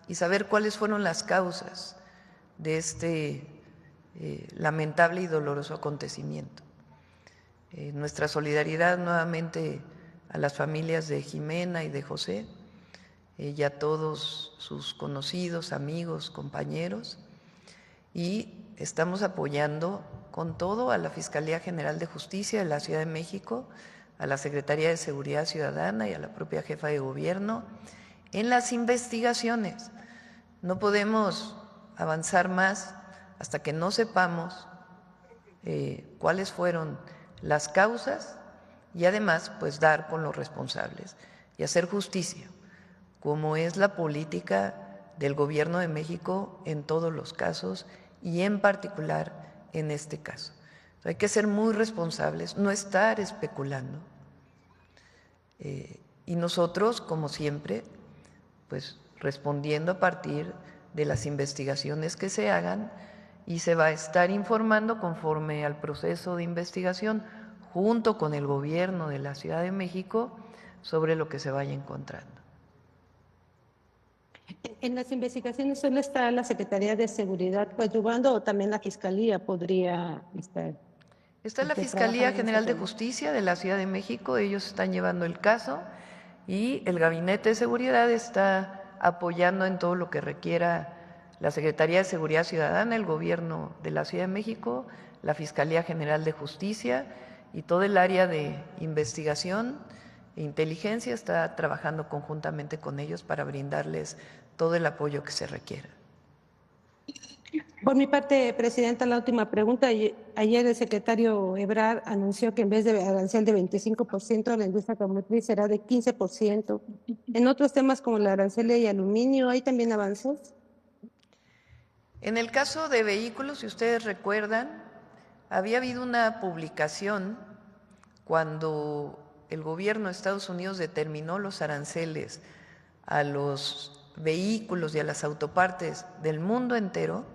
y saber cuáles fueron las causas de este lamentable y doloroso acontecimiento. Nuestra solidaridad nuevamente a las familias de Jimena y de José y a todos sus conocidos, amigos, compañeros, y estamos apoyando con todo a la Fiscalía General de Justicia de la Ciudad de México, a la Secretaría de Seguridad Ciudadana y a la propia jefa de gobierno en las investigaciones. No podemos avanzar más hasta que no sepamos cuáles fueron las causas y además pues dar con los responsables y hacer justicia, como es la política del Gobierno de México en todos los casos y en particular en este caso. Hay que ser muy responsables, no estar especulando. Y nosotros, como siempre, pues respondiendo a partir de las investigaciones que se hagan, y se va a estar informando conforme al proceso de investigación junto con el Gobierno de la Ciudad de México sobre lo que se vaya encontrando. ¿En las investigaciones solo está la Secretaría de Seguridad coadyuvando o también la Fiscalía podría estar? Está la Fiscalía General de Justicia de la Ciudad de México, ellos están llevando el caso y el Gabinete de Seguridad está apoyando en todo lo que requiera la Secretaría de Seguridad Ciudadana, el Gobierno de la Ciudad de México, la Fiscalía General de Justicia y todo el área de investigación e inteligencia está trabajando conjuntamente con ellos para brindarles todo el apoyo que se requiera. Por mi parte, Presidenta, la última pregunta. Ayer el secretario Ebrard anunció que en vez de arancel de 25%, la industria automotriz será de 15%. En otros temas como la arancel y aluminio, ¿hay también avances? En el caso de vehículos, si ustedes recuerdan, había habido una publicación cuando el gobierno de Estados Unidos determinó los aranceles a los vehículos y a las autopartes del mundo entero,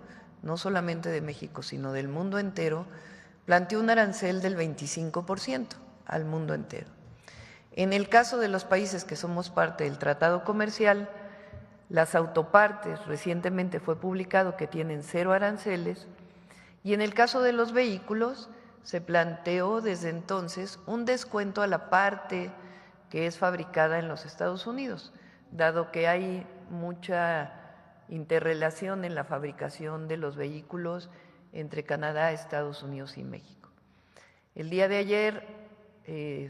no solamente de México, sino del mundo entero, planteó un arancel del 25% al mundo entero. En el caso de los países que somos parte del tratado comercial, las autopartes recientemente fue publicado que tienen 0 aranceles y en el caso de los vehículos se planteó desde entonces un descuento a la parte que es fabricada en los Estados Unidos, dado que hay mucha interrelación en la fabricación de los vehículos entre Canadá, Estados Unidos y México. El día de ayer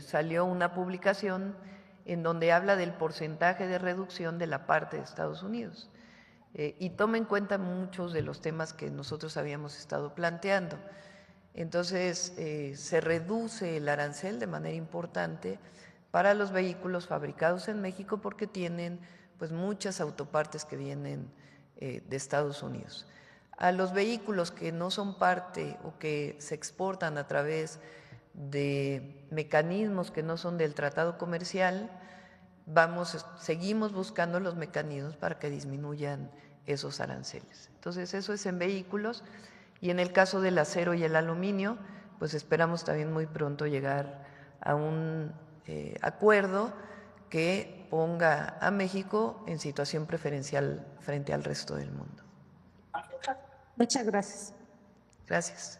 salió una publicación en donde habla del porcentaje de reducción de la parte de Estados Unidos y toma en cuenta muchos de los temas que nosotros habíamos estado planteando. Entonces, se reduce el arancel de manera importante para los vehículos fabricados en México porque tienen pues muchas autopartes que vienen de Estados Unidos. A los vehículos que no son parte o que se exportan a través de mecanismos que no son del tratado comercial, seguimos buscando los mecanismos para que disminuyan esos aranceles. Entonces, eso es en vehículos, y en el caso del acero y el aluminio, pues esperamos también muy pronto llegar a un acuerdo que ponga a México en situación preferencial frente al resto del mundo. Muchas gracias. Gracias.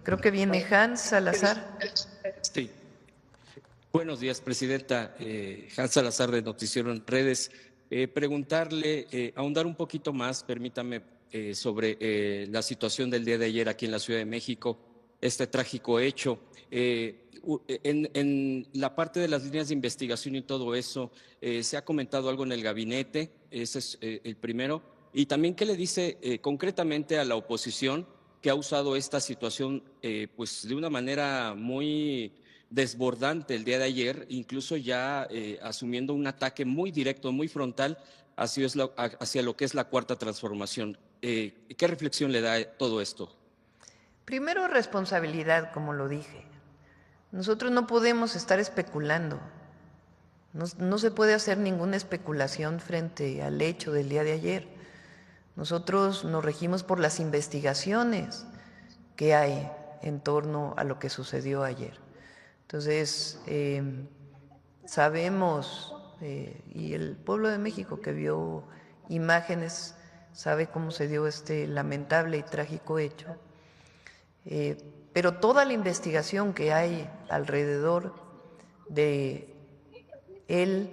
Creo que viene Hans Salazar. Sí. Buenos días, presidenta. Hans Salazar, de Noticiero en Redes. Preguntarle, ahondar un poquito más, permítame, sobre la situación del día de ayer aquí en la Ciudad de México, este trágico hecho. En la parte de las líneas de investigación y todo eso, ¿se ha comentado algo en el gabinete? Ese es el primero. Y también, ¿qué le dice concretamente a la oposición que ha usado esta situación pues de una manera muy desbordante el día de ayer, incluso ya asumiendo un ataque muy directo, muy frontal hacia lo que es la Cuarta Transformación? ¿Qué reflexión le da todo esto? Primero, responsabilidad, como lo dije. Nosotros no podemos estar especulando. No se puede hacer ninguna especulación frente al hecho del día de ayer. Nosotros nos regimos por las investigaciones que hay en torno a lo que sucedió ayer. Entonces, sabemos, y el pueblo de México que vio imágenes sabe cómo se dio este lamentable y trágico hecho, pero toda la investigación que hay alrededor de él,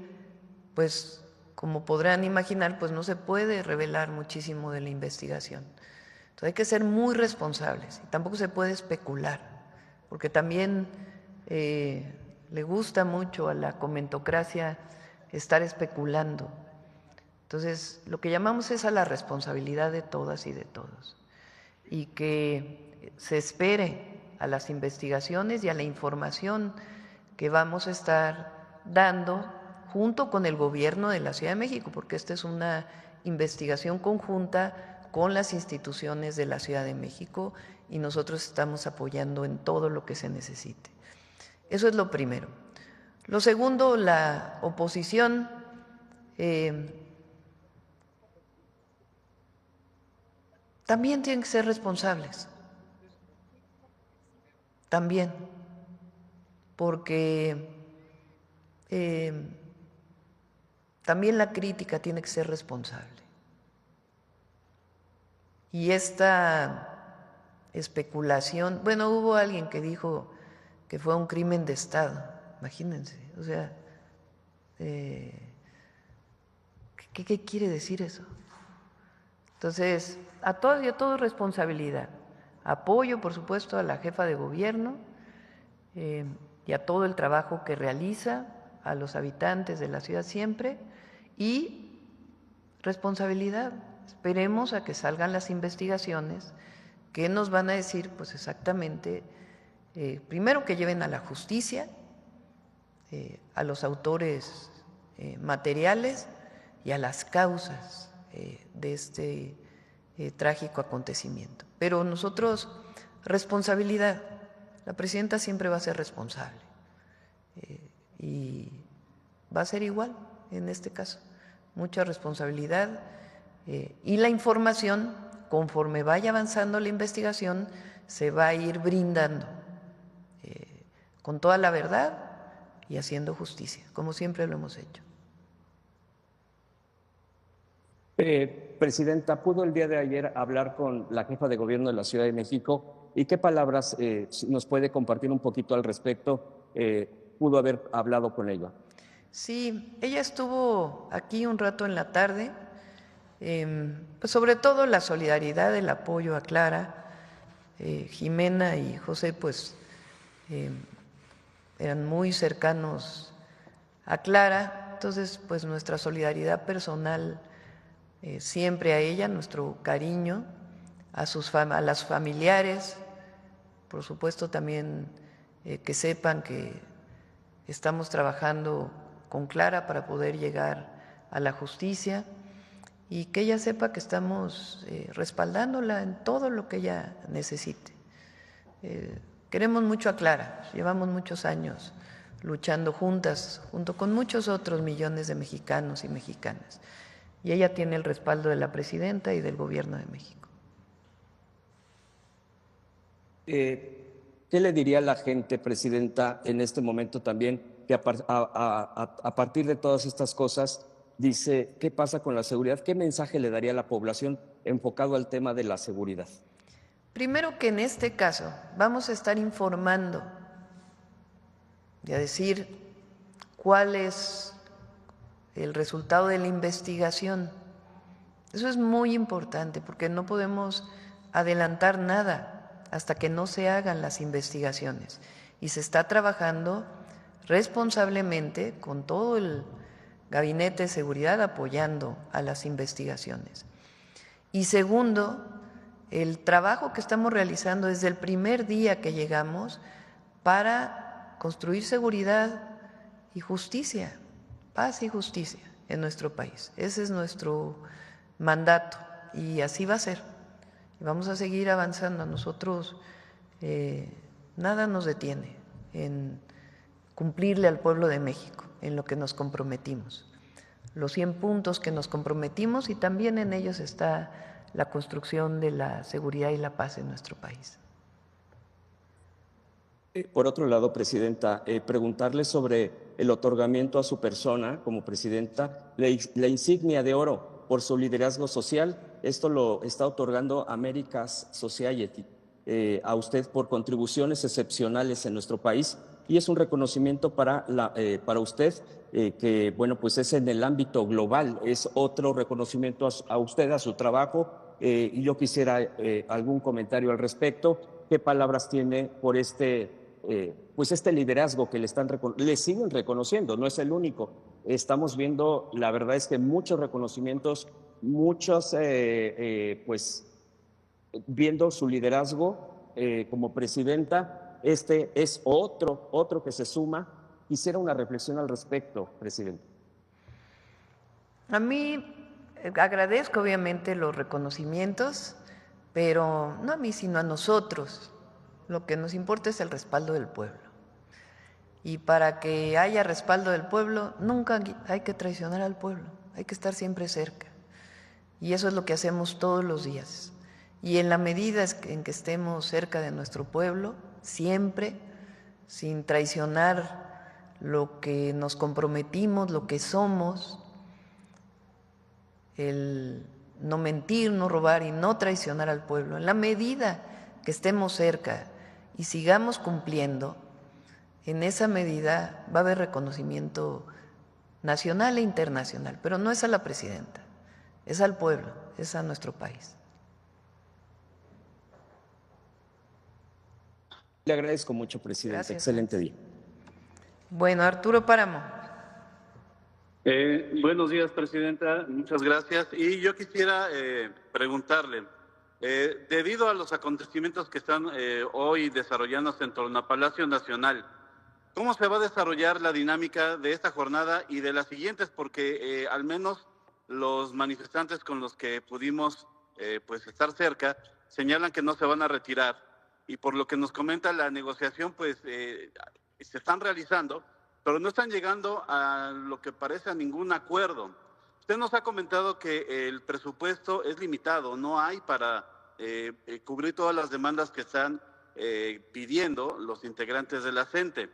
pues como podrán imaginar, pues no se puede revelar muchísimo de la investigación. Entonces hay que ser muy responsables y tampoco se puede especular, porque también le gusta mucho a la comentocracia estar especulando. Entonces, lo que llamamos es a la responsabilidad de todas y de todos, y que se espere a las investigaciones y a la información que vamos a estar dando junto con el gobierno de la Ciudad de México, porque esta es una investigación conjunta con las instituciones de la Ciudad de México y nosotros estamos apoyando en todo lo que se necesite. Eso es lo primero. Lo segundo, la oposición también tienen que ser responsables, también, porque también la crítica tiene que ser responsable. Y esta especulación, bueno, hubo alguien que dijo que fue un crimen de Estado, imagínense, o sea, ¿qué quiere decir eso? Entonces, a todas y a todos responsabilidad. Apoyo, por supuesto, a la jefa de gobierno y a todo el trabajo que realiza, a los habitantes de la ciudad siempre, y responsabilidad. Esperemos a que salgan las investigaciones que nos van a decir, pues exactamente, primero que lleven a la justicia a los autores materiales y a las causas de este trágico acontecimiento. Pero nosotros, responsabilidad, la presidenta siempre va a ser responsable y va a ser igual en este caso, mucha responsabilidad y la información, conforme vaya avanzando la investigación, se va a ir brindando con toda la verdad y haciendo justicia, como siempre lo hemos hecho. Presidenta, ¿pudo el día de ayer hablar con la jefa de gobierno de la Ciudad de México? ¿Y qué palabras nos puede compartir un poquito al respecto? ¿Pudo haber hablado con ella? Sí, ella estuvo aquí un rato en la tarde pues sobre todo la solidaridad, el apoyo a Clara. Jimena y José pues eran muy cercanos a Clara, entonces pues nuestra solidaridad personal siempre a ella, nuestro cariño a las familiares, por supuesto también que sepan que estamos trabajando con Clara para poder llegar a la justicia y que ella sepa que estamos respaldándola en todo lo que ella necesite. Queremos mucho a Clara, llevamos muchos años luchando juntas, junto con muchos otros millones de mexicanos y mexicanas. Y ella tiene el respaldo de la presidenta y del Gobierno de México. ¿Qué le diría a la gente, presidenta, en este momento también, que a partir de todas estas cosas, dice, ¿qué pasa con la seguridad? ¿Qué mensaje le daría a la población enfocado al tema de la seguridad? Primero que en este caso vamos a estar informando y a decir cuál es el resultado de la investigación. Eso es muy importante porque no podemos adelantar nada hasta que no se hagan las investigaciones. Y se está trabajando responsablemente con todo el Gabinete de Seguridad apoyando a las investigaciones. Y segundo, el trabajo que estamos realizando desde el primer día que llegamos para construir seguridad y justicia, paz y justicia en nuestro país. Ese es nuestro mandato y así va a ser. Y vamos a seguir avanzando. A nosotros nada nos detiene en cumplirle al pueblo de México en lo que nos comprometimos. Los 100 puntos que nos comprometimos y también en ellos está la construcción de la seguridad y la paz en nuestro país. Por otro lado, presidenta, preguntarle sobre el otorgamiento a su persona como presidenta, la insignia de oro por su liderazgo social. Esto lo está otorgando America's Society a usted por contribuciones excepcionales en nuestro país y es un reconocimiento para usted que, bueno, pues es en el ámbito global, es otro reconocimiento a usted, a su trabajo. Y yo quisiera algún comentario al respecto. ¿Qué palabras tiene por pues este liderazgo que le siguen reconociendo? No es el único. Estamos viendo, la verdad es que muchos reconocimientos, muchos, pues, viendo su liderazgo como presidenta. Este es otro que se suma. Quisiera una reflexión al respecto, presidente. A mí agradezco obviamente los reconocimientos, pero no a mí, sino a nosotros. Lo que nos importa es el respaldo del pueblo. Y para que haya respaldo del pueblo, nunca hay que traicionar al pueblo, hay que estar siempre cerca. Y eso es lo que hacemos todos los días. Y en la medida en que estemos cerca de nuestro pueblo, siempre, sin traicionar lo que nos comprometimos, lo que somos, el no mentir, no robar y no traicionar al pueblo, en la medida que estemos cerca y sigamos cumpliendo, en esa medida va a haber reconocimiento nacional e internacional, pero no es a la presidenta, es al pueblo, es a nuestro país. Le agradezco mucho, presidente. Gracias. Excelente día. Bueno, Arturo Páramo. Buenos días, presidenta. Muchas gracias. Y yo quisiera preguntarle, debido a los acontecimientos que están hoy desarrollándose en torno a Palacio Nacional, ¿cómo se va a desarrollar la dinámica de esta jornada y de las siguientes? Porque al menos los manifestantes con los que pudimos pues estar cerca señalan que no se van a retirar. Y por lo que nos comenta la negociación, pues se están realizando, pero no están llegando a lo que parece a ningún acuerdo. Usted nos ha comentado que el presupuesto es limitado, no hay para cubrir todas las demandas que están pidiendo los integrantes de la CENTE.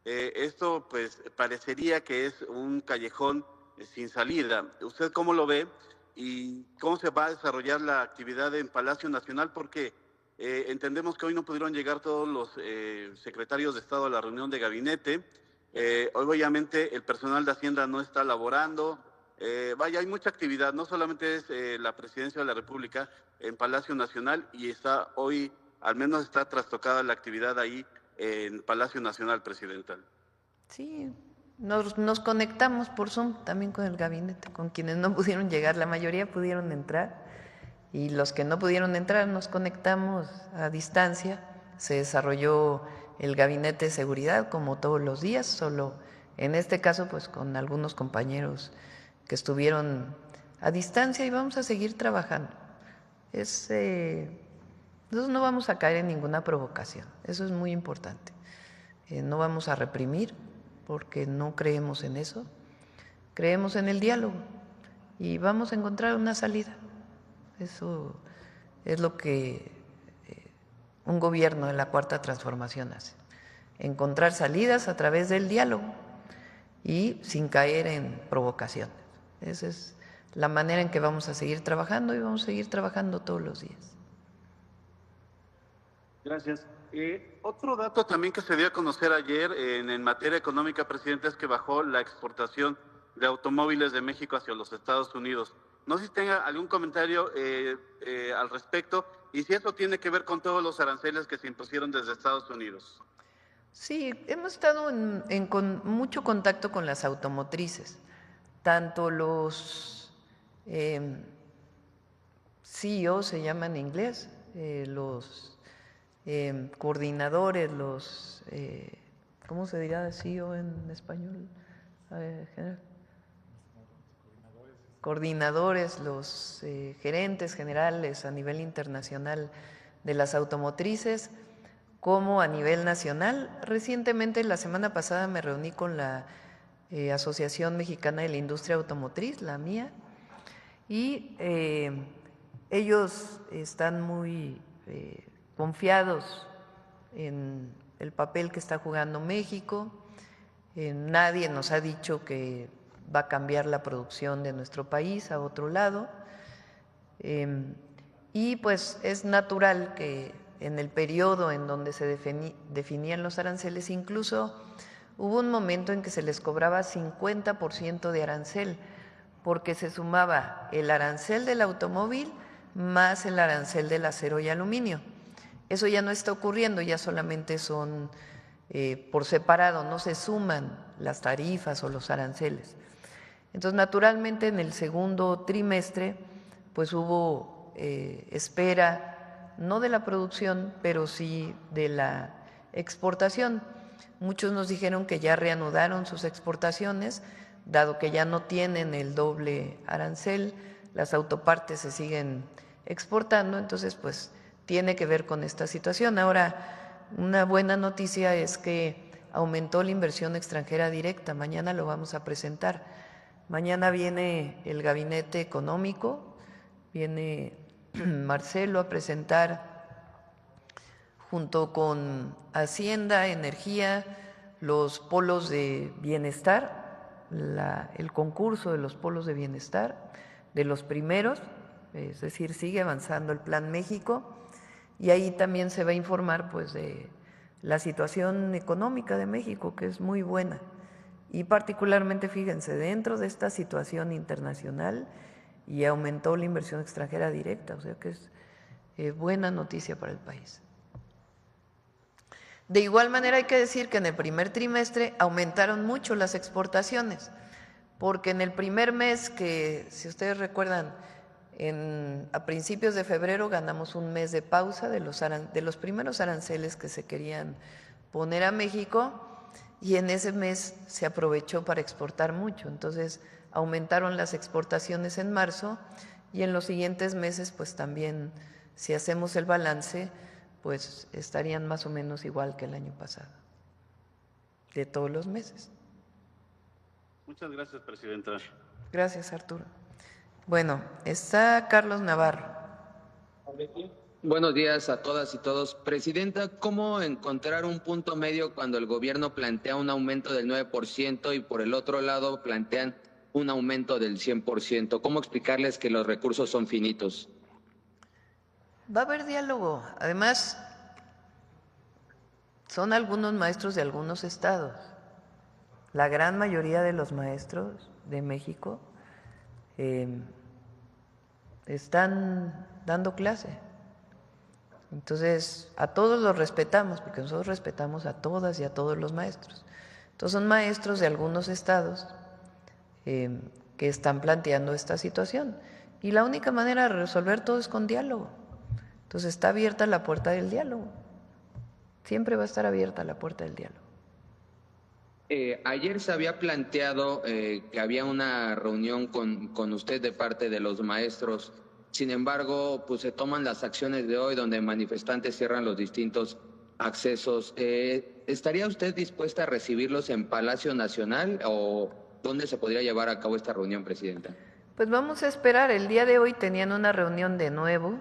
Esto pues parecería que es un callejón sin salida. ¿Usted cómo lo ve y cómo se va a desarrollar la actividad en Palacio Nacional? Porque entendemos que hoy no pudieron llegar todos los secretarios de Estado a la reunión de gabinete. Obviamente el personal de Hacienda no está laborando, vaya, hay mucha actividad, no solamente es la Presidencia de la República en Palacio Nacional y está hoy, al menos está trastocada la actividad ahí en Palacio Nacional, Presidenta. Sí, nos conectamos por Zoom también con el gabinete, con quienes no pudieron llegar, la mayoría pudieron entrar y los que no pudieron entrar nos conectamos a distancia. Se desarrolló el gabinete de seguridad como todos los días, solo en este caso pues con algunos compañeros que estuvieron a distancia y vamos a seguir trabajando. Nosotros no vamos a caer en ninguna provocación, eso es muy importante. No vamos a reprimir porque no creemos en eso, creemos en el diálogo y vamos a encontrar una salida. Eso es lo que un gobierno de la Cuarta Transformación hace, encontrar salidas a través del diálogo y sin caer en provocaciones. Esa es la manera en que vamos a seguir trabajando y vamos a seguir trabajando todos los días. Gracias. Otro dato también que se dio a conocer ayer en materia económica, presidente, es que bajó la exportación de automóviles de México hacia los Estados Unidos. No sé si tenga algún comentario al respecto y si eso tiene que ver con todos los aranceles que se impusieron desde Estados Unidos. Sí, hemos estado con mucho contacto con las automotrices, tanto los CEO se llaman en inglés, los coordinadores, los ¿cómo se dirá CEO en español? Coordinadores, los gerentes generales a nivel internacional de las automotrices, como a nivel nacional. Recientemente, la semana pasada, me reuní con la Asociación Mexicana de la Industria Automotriz, la mía, y ellos están muy confiados en el papel que está jugando México. Nadie nos ha dicho que va a cambiar la producción de nuestro país a otro lado. Y pues es natural que en el periodo en donde se definían los aranceles, incluso hubo un momento en que se les cobraba 50% de arancel, porque se sumaba el arancel del automóvil más el arancel del acero y aluminio. Eso ya no está ocurriendo, ya solamente son por separado, no se suman las tarifas o los aranceles. Entonces, naturalmente, en el segundo trimestre, pues hubo espera, no de la producción, pero sí de la exportación. Muchos nos dijeron que ya reanudaron sus exportaciones, dado que ya no tienen el doble arancel, las autopartes se siguen exportando, entonces pues tiene que ver con esta situación. Ahora, una buena noticia es que aumentó la inversión extranjera directa, mañana lo vamos a presentar. Mañana viene el gabinete económico, viene Marcelo a presentar junto con Hacienda, Energía, los polos de bienestar, el concurso de los polos de bienestar, de los primeros, es decir, sigue avanzando el Plan México y ahí también se va a informar pues de la situación económica de México, que es muy buena. Y particularmente, fíjense, dentro de esta situación internacional y aumentó la inversión extranjera directa, o sea que es buena noticia para el país. De igual manera hay que decir que en el primer trimestre aumentaron mucho las exportaciones, porque en el primer mes que, si ustedes recuerdan, a principios de febrero ganamos un mes de pausa de los primeros aranceles que se querían poner a México, y en ese mes se aprovechó para exportar mucho, entonces aumentaron las exportaciones en marzo y en los siguientes meses pues también, si hacemos el balance, pues estarían más o menos igual que el año pasado, de todos los meses. Muchas gracias, presidenta. Gracias, Arturo. Bueno, está Carlos Navarro. Buenos días a todas y todos. Presidenta, ¿cómo encontrar un punto medio cuando el gobierno plantea un aumento del 9% y por el otro lado plantean un aumento del 100%? ¿Cómo explicarles que los recursos son finitos? Va a haber diálogo. Además, son algunos maestros de algunos estados. La gran mayoría de los maestros de México están dando clase. Entonces, a todos los respetamos, porque nosotros respetamos a todas y a todos los maestros. Entonces, son maestros de algunos estados que están planteando esta situación. Y la única manera de resolver todo es con diálogo. Entonces, está abierta la puerta del diálogo. Siempre va a estar abierta la puerta del diálogo. Ayer se había planteado que había una reunión con usted de parte de los maestros. Sin embargo, pues se toman las acciones de hoy donde manifestantes cierran los distintos accesos. ¿Estaría usted dispuesta a recibirlos en Palacio Nacional o dónde se podría llevar a cabo esta reunión, Presidenta? Pues vamos a esperar. El día de hoy tenían una reunión de nuevo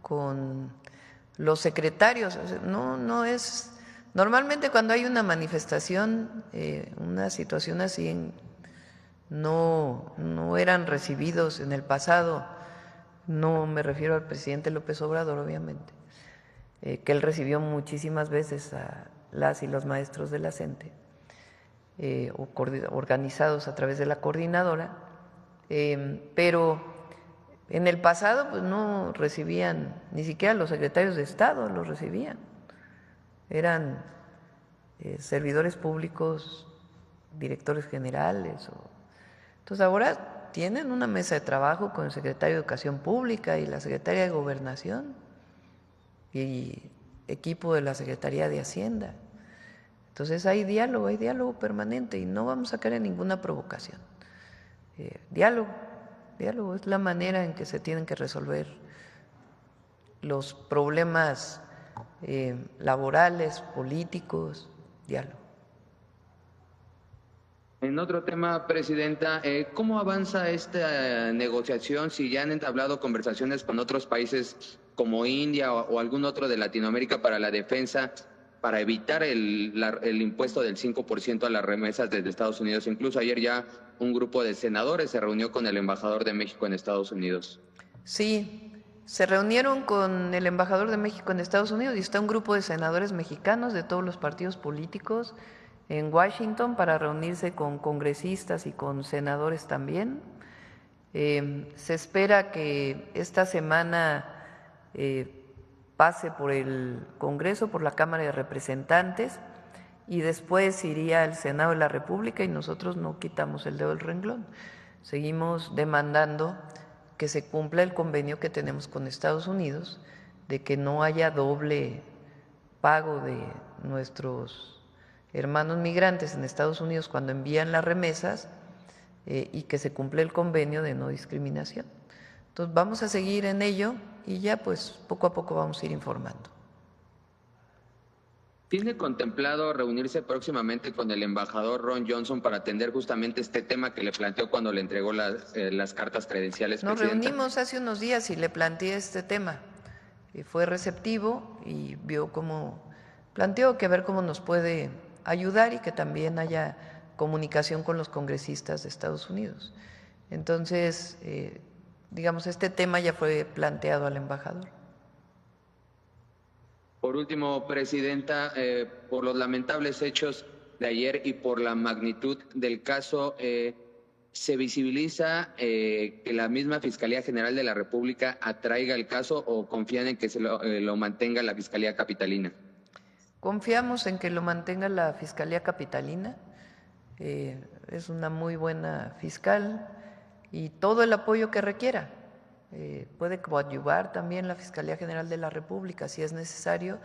con los secretarios. No es... Normalmente cuando hay una manifestación, una situación así, no eran recibidos en el pasado. No me refiero al presidente López Obrador, obviamente, que él recibió muchísimas veces a las y los maestros de la CENTE, organizados a través de la coordinadora, pero en el pasado pues no recibían, ni siquiera los secretarios de Estado los recibían, eran servidores públicos, directores generales. Entonces ahora tienen una mesa de trabajo con el secretario de Educación Pública y la secretaria de Gobernación y equipo de la Secretaría de Hacienda. Entonces hay diálogo permanente y no vamos a caer en ninguna provocación. Diálogo es la manera en que se tienen que resolver los problemas laborales, políticos, diálogo. En otro tema, Presidenta, ¿cómo avanza esta negociación? Si ya han entablado conversaciones con otros países como India o algún otro de Latinoamérica para la defensa, para evitar el impuesto del 5% a las remesas desde Estados Unidos. Incluso ayer ya un grupo de senadores se reunió con el embajador de México en Estados Unidos. Sí, se reunieron con el embajador de México en Estados Unidos y está un grupo de senadores mexicanos de todos los partidos políticos en Washington para reunirse con congresistas y con senadores también. Se espera que esta semana pase por el Congreso, por la Cámara de Representantes y después iría al Senado de la República y nosotros no quitamos el dedo del renglón. Seguimos demandando que se cumpla el convenio que tenemos con Estados Unidos de que no haya doble pago de nuestros hermanos migrantes en Estados Unidos cuando envían las remesas y que se cumpla el convenio de no discriminación. Entonces vamos a seguir en ello y ya pues poco a poco vamos a ir informando. ¿Tiene contemplado reunirse próximamente con el embajador Ron Johnson para atender justamente este tema que le planteó cuando le entregó las cartas credenciales, Nos Presidenta? reunimos hace unos días y le planteé este tema. Y fue receptivo y vio cómo planteó que a ver cómo nos puede ayudar y que también haya comunicación con los congresistas de Estados Unidos. Entonces, digamos, este tema ya fue planteado al embajador. Por último, Presidenta, por los lamentables hechos de ayer y por la magnitud del caso, ¿se visibiliza que la misma Fiscalía General de la República atraiga el caso o confían en que lo mantenga la Fiscalía Capitalina? Confiamos en que lo mantenga la Fiscalía Capitalina. Es una muy buena fiscal y todo el apoyo que requiera. Puede coadyuvar también la Fiscalía General de la República si es necesario,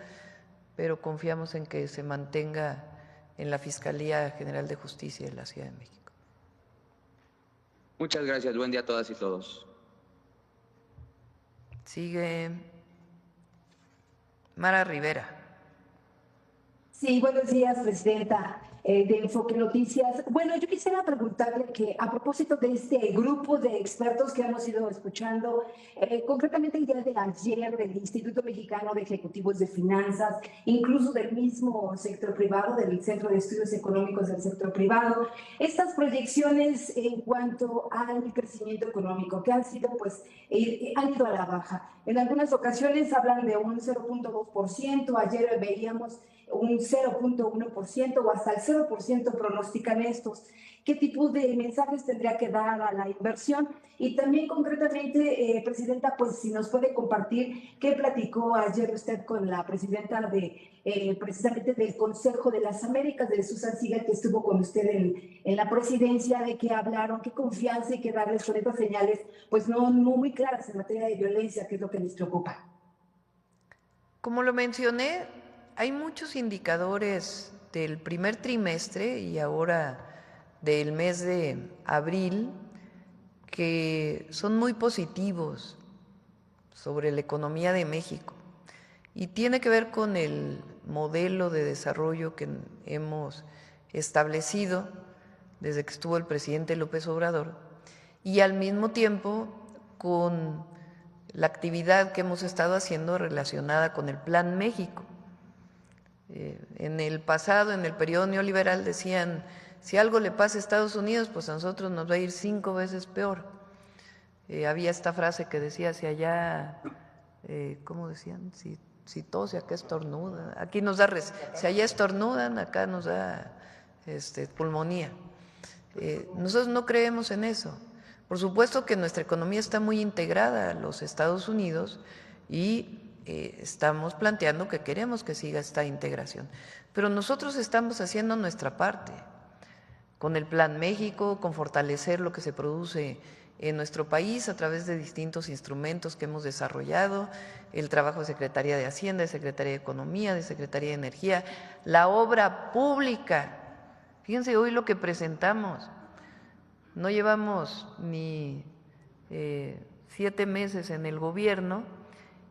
pero confiamos en que se mantenga en la Fiscalía General de Justicia de la Ciudad de México. Muchas gracias. Buen día a todas y todos. Sigue Mara Rivera. Sí, buenos días, Presidenta de Enfoque Noticias. Bueno, yo quisiera preguntarle que a propósito de este grupo de expertos que hemos ido escuchando, concretamente el día de ayer del Instituto Mexicano de Ejecutivos de Finanzas, incluso del mismo sector privado, del Centro de Estudios Económicos del Sector Privado, estas proyecciones en cuanto al crecimiento económico que han sido, pues, han ido a la baja. En algunas ocasiones hablan de un 0.2%, ayer veíamos un 0.1% o hasta el 0% pronostican estos. qué tipo de mensajes tendría que dar a la inversión. Y también concretamente, Presidenta, pues si nos puede compartir qué platicó ayer usted con la presidenta precisamente del Consejo de las Américas, de Susan Siegel, que estuvo con usted en la presidencia, de qué hablaron, qué confianza hay que darles con estas señales, pues no muy claras en materia de violencia, que es lo que les preocupa. Como lo mencioné, hay muchos indicadores del primer trimestre y ahora del mes de abril que son muy positivos sobre la economía de México y tiene que ver con el modelo de desarrollo que hemos establecido desde que estuvo el presidente López Obrador y al mismo tiempo con la actividad que hemos estado haciendo relacionada con el Plan México. En el pasado, en el periodo neoliberal, decían, si algo le pasa a Estados Unidos, pues a nosotros nos va a ir 5 veces peor. Había esta frase que decía, si allá, ¿cómo decían? Si tose, acá estornudan. Aquí nos da, si allá estornudan, acá nos da pulmonía. Nosotros no creemos en eso. Por supuesto que nuestra economía está muy integrada a los Estados Unidos y estamos planteando que queremos que siga esta integración. Pero nosotros estamos haciendo nuestra parte con el Plan México, con fortalecer lo que se produce en nuestro país a través de distintos instrumentos que hemos desarrollado, el trabajo de Secretaría de Hacienda, de Secretaría de Economía, de Secretaría de Energía, la obra pública. Fíjense hoy lo que presentamos. No llevamos ni 7 meses en el gobierno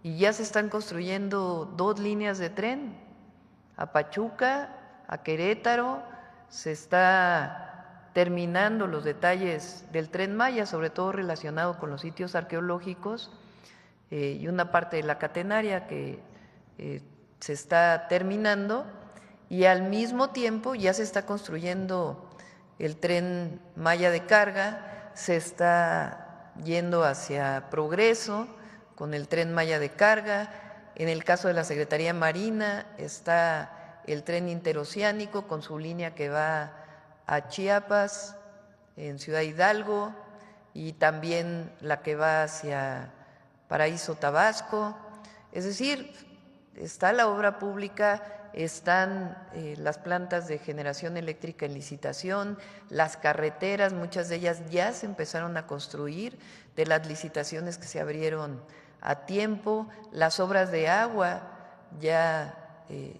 y ya se están construyendo 2 líneas de tren, a Pachuca, a Querétaro, se está terminando los detalles del Tren Maya, sobre todo relacionado con los sitios arqueológicos y una parte de la catenaria que se está terminando y al mismo tiempo ya se está construyendo el Tren Maya de carga, se está yendo hacia Progreso con el Tren Maya de carga. En el caso de la Secretaría Marina está el tren interoceánico con su línea que va a Chiapas, en Ciudad Hidalgo, y también la que va hacia Paraíso, Tabasco. Es decir, está la obra pública, están las plantas de generación eléctrica en licitación, las carreteras, muchas de ellas ya se empezaron a construir de las licitaciones que se abrieron a tiempo, las obras de agua ya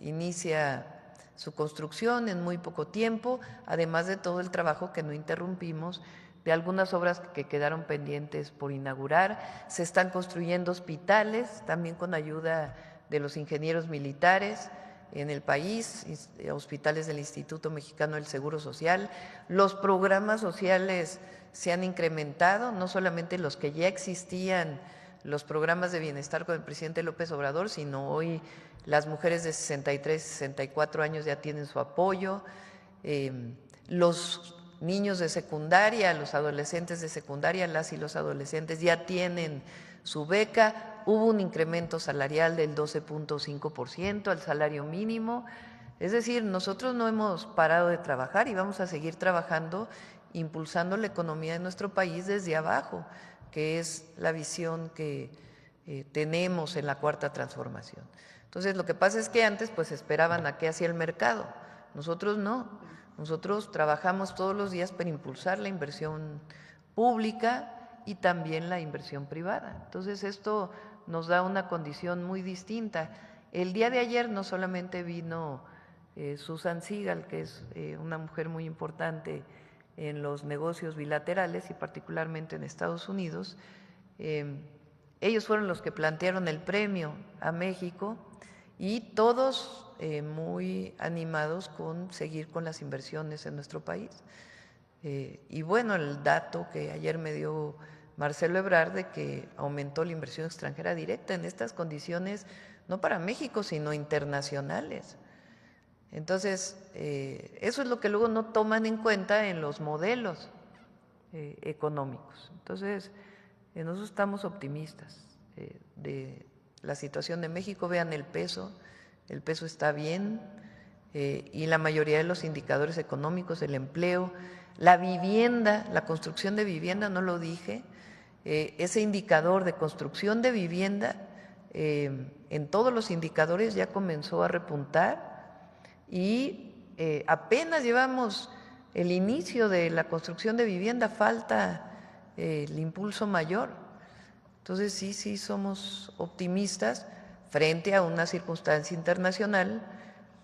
inicia su construcción en muy poco tiempo, además de todo el trabajo que no interrumpimos de algunas obras que quedaron pendientes por inaugurar. Se están construyendo hospitales, también con ayuda de los ingenieros militares en el país, hospitales del Instituto Mexicano del Seguro Social. Los programas sociales se han incrementado, no solamente los que ya existían, los programas de bienestar con el presidente López Obrador, sino hoy las mujeres de 63, 64 años ya tienen su apoyo, los niños de secundaria, los adolescentes de secundaria, las y los adolescentes ya tienen su beca, hubo un incremento salarial del 12.5% al salario mínimo, es decir, nosotros no hemos parado de trabajar y vamos a seguir trabajando, impulsando la economía de nuestro país desde abajo, que es la visión que tenemos en la Cuarta Transformación. Entonces, lo que pasa es que antes pues esperaban a qué hacía el mercado, nosotros no, nosotros trabajamos todos los días para impulsar la inversión pública y también la inversión privada. Entonces, esto nos da una condición muy distinta. El día de ayer no solamente vino Susan Siegel, que es una mujer muy importante en los negocios bilaterales y particularmente en Estados Unidos, ellos fueron los que plantearon el premio a México y todos muy animados con seguir con las inversiones en nuestro país. Y bueno, el dato que ayer me dio Marcelo Ebrard de que aumentó la inversión extranjera directa en estas condiciones, no para México, sino internacionales. Entonces, eso es lo que luego no toman en cuenta en los modelos económicos. Entonces, nosotros estamos optimistas de la situación de México. Vean el peso está bien, y la mayoría de los indicadores económicos, el empleo, la vivienda, la construcción de vivienda, no lo dije, ese indicador de construcción de vivienda en todos los indicadores ya comenzó a repuntar y apenas llevamos el inicio de la construcción de vivienda, falta el impulso mayor. Entonces sí somos optimistas frente a una circunstancia internacional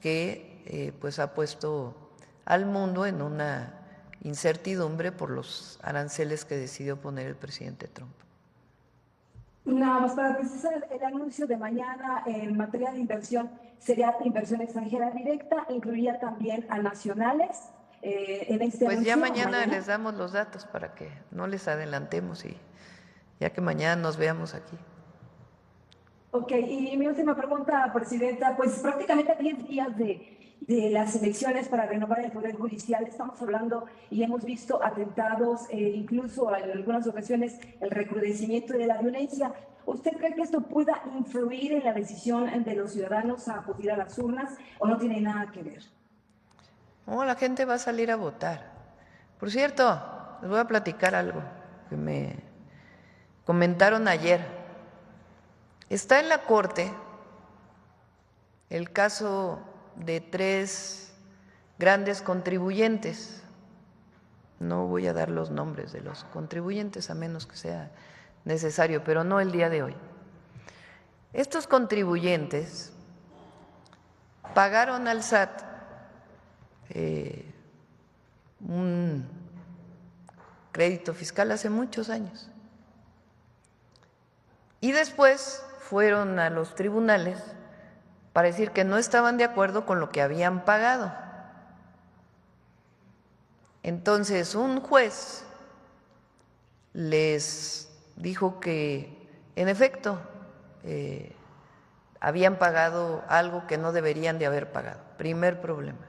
que pues ha puesto al mundo en una incertidumbre por los aranceles que decidió poner el presidente Trump. Nada más para precisar, el anuncio de mañana en materia de inversión sería inversión extranjera directa, incluiría también a nacionales en este pues anuncio. Ya mañana les damos los datos para que no les adelantemos y ya que mañana nos veamos aquí. Ok, y mi última pregunta, Presidenta, pues prácticamente a 10 días de las elecciones para renovar el Poder Judicial, estamos hablando y hemos visto atentados, incluso en algunas ocasiones el recrudecimiento de la violencia. ¿Usted cree que esto pueda influir en la decisión de los ciudadanos a acudir a las urnas o no tiene nada que ver? No, la gente va a salir a votar. Por cierto, les voy a platicar algo que me comentaron ayer. Está en la Corte el caso de 3 grandes contribuyentes. No voy a dar los nombres de los contribuyentes a menos que sea necesario, pero no el día de hoy. Estos contribuyentes pagaron al SAT un crédito fiscal hace muchos años y después fueron a los tribunales para decir que no estaban de acuerdo con lo que habían pagado. Entonces un juez les dijo que en efecto habían pagado algo que no deberían de haber pagado. Primer problema.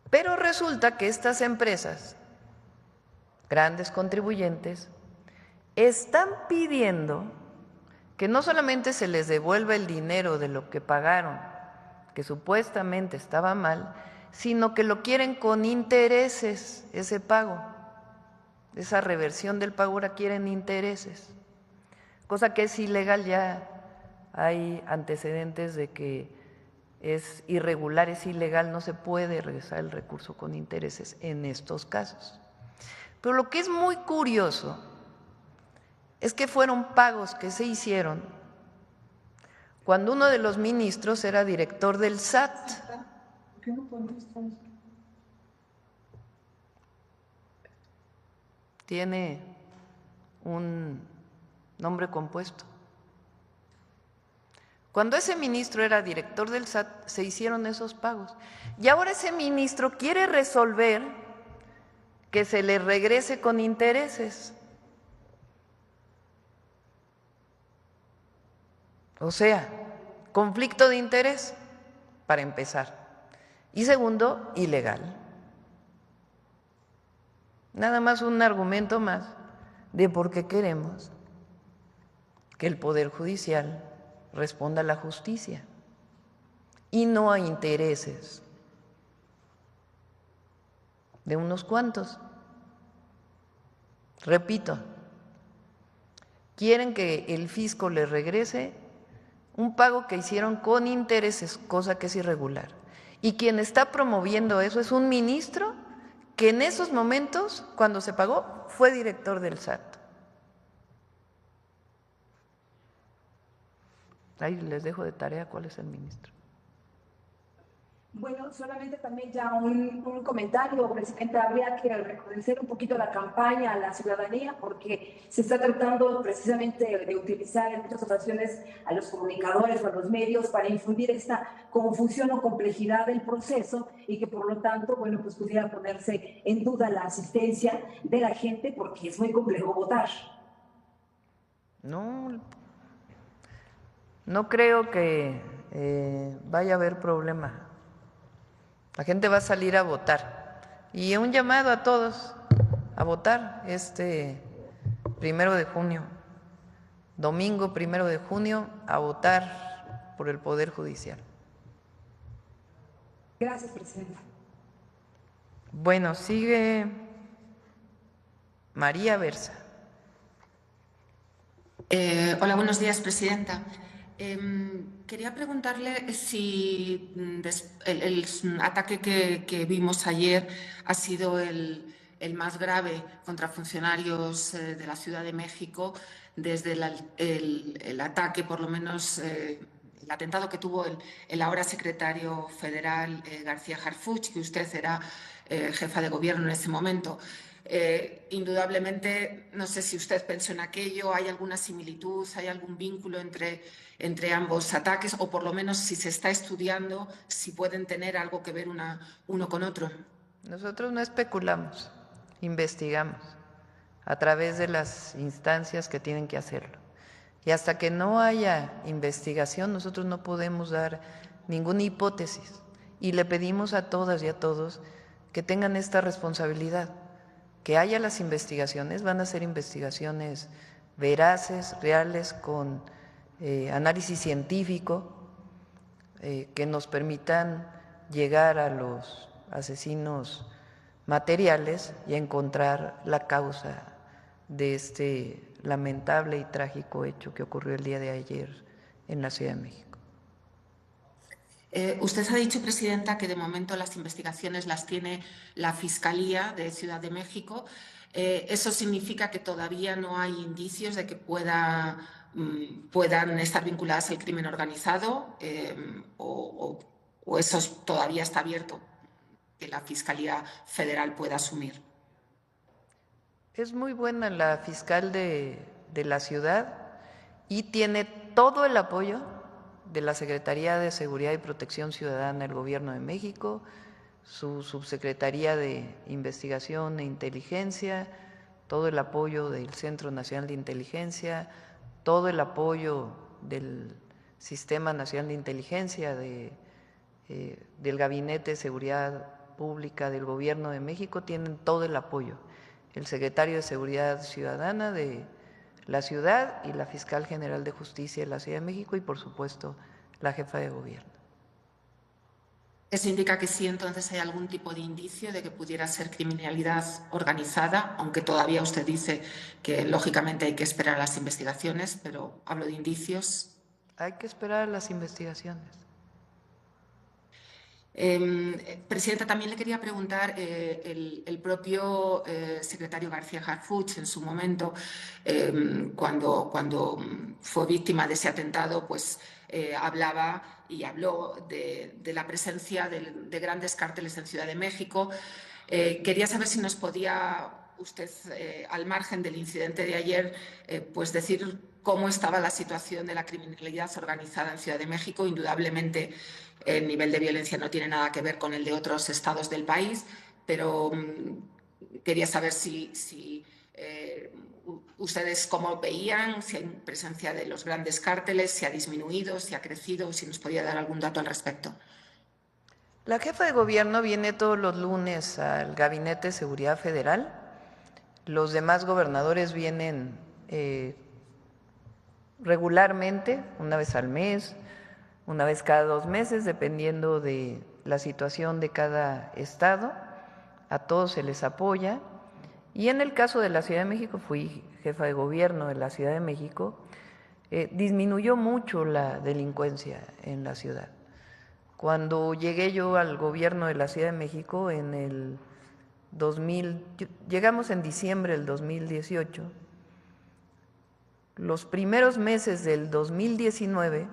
Pero resulta que estas empresas, grandes contribuyentes, están pidiendo que no solamente se les devuelva el dinero de lo que pagaron, que supuestamente estaba mal, sino que lo quieren con intereses, ese pago, esa reversión del pago ahora quieren intereses, cosa que es ilegal, ya hay antecedentes de que es irregular, es ilegal, no se puede regresar el recurso con intereses en estos casos. Pero lo que es muy curioso es que fueron pagos que se hicieron cuando uno de los ministros era director del SAT. Tiene un nombre compuesto. Cuando ese ministro era director del SAT, se hicieron esos pagos. Y ahora ese ministro quiere resolver que se le regrese con intereses. O sea, conflicto de interés, para empezar. Y segundo, ilegal. Nada más un argumento más de por qué queremos que el Poder Judicial responda a la justicia y no a intereses de unos cuantos. Repito, quieren que el fisco les regrese un pago que hicieron con intereses, cosa que es irregular. Y quien está promoviendo eso es un ministro que en esos momentos, cuando se pagó, fue director del SAT. Ahí les dejo de tarea cuál es el ministro. Bueno, solamente también ya un comentario, Presidenta, habría que reconocer un poquito la campaña a la ciudadanía porque se está tratando precisamente de utilizar en muchas ocasiones a los comunicadores o a los medios para infundir esta confusión o complejidad del proceso y que por lo tanto, bueno, pues pudiera ponerse en duda la asistencia de la gente porque es muy complejo votar. No creo que vaya a haber problema. La gente va a salir a votar. Y un llamado a todos a votar este 1 de junio, domingo 1 de junio, a votar por el Poder Judicial. Gracias, presidenta. Bueno, sigue María Versa. Hola, buenos días, presidenta. Quería preguntarle si el ataque que vimos ayer ha sido el más grave contra funcionarios de la Ciudad de México desde el ataque, por lo menos el atentado que tuvo el ahora secretario federal García Harfuch, que usted era jefa de gobierno en ese momento. Indudablemente, no sé si usted pensó en aquello, ¿hay alguna similitud, hay algún vínculo entre ambos ataques o por lo menos si se está estudiando, si pueden tener algo que ver uno con otro? Nosotros no especulamos, investigamos a través de las instancias que tienen que hacerlo. Y hasta que no haya investigación, nosotros no podemos dar ninguna hipótesis. Y le pedimos a todas y a todos que tengan esta responsabilidad. Que haya las investigaciones, van a ser investigaciones veraces, reales, con análisis científico, que nos permitan llegar a los asesinos materiales y encontrar la causa de este lamentable y trágico hecho que ocurrió el día de ayer en la Ciudad de México. Usted ha dicho, presidenta, que de momento las investigaciones las tiene la Fiscalía de Ciudad de México. ¿Eso significa que todavía no hay indicios de que puedan estar vinculadas al crimen organizado o eso todavía está abierto, que la Fiscalía Federal pueda asumir? Es muy buena la fiscal de la ciudad y tiene todo el apoyo de la Secretaría de Seguridad y Protección Ciudadana del Gobierno de México, su Subsecretaría de Investigación e Inteligencia, todo el apoyo del Centro Nacional de Inteligencia, todo el apoyo del Sistema Nacional de Inteligencia, del Gabinete de Seguridad Pública del Gobierno de México, tienen todo el apoyo. El secretario de Seguridad Ciudadana de la ciudad y la Fiscal General de Justicia de la Ciudad de México y, por supuesto, la jefa de gobierno. ¿Eso indica que sí, entonces hay algún tipo de indicio de que pudiera ser criminalidad organizada? Aunque todavía usted dice que, lógicamente, hay que esperar a las investigaciones, pero hablo de indicios. Hay que esperar a las investigaciones. Presidenta, también le quería preguntar, el propio secretario García Harfuch en su momento, cuando fue víctima de ese atentado, pues hablaba y habló de la presencia de grandes cárteles en Ciudad de México. Quería saber si nos podía usted, al margen del incidente de ayer, pues decir cómo estaba la situación de la criminalidad organizada en Ciudad de México. Indudablemente el nivel de violencia no tiene nada que ver con el de otros estados del país, pero quería saber si ustedes cómo veían, si hay presencia de los grandes cárteles, si ha disminuido, si ha crecido, si nos podía dar algún dato al respecto. La jefa de gobierno viene todos los lunes al Gabinete de Seguridad Federal. Los demás gobernadores vienen regularmente, una vez al mes, una vez cada 2 meses, dependiendo de la situación de cada estado. A todos se les apoya. Y en el caso de la Ciudad de México, fui jefa de gobierno de la Ciudad de México, disminuyó mucho la delincuencia en la ciudad. Cuando llegué yo al gobierno de la Ciudad de México en el 2000, llegamos en diciembre del 2018, los primeros meses del 2019,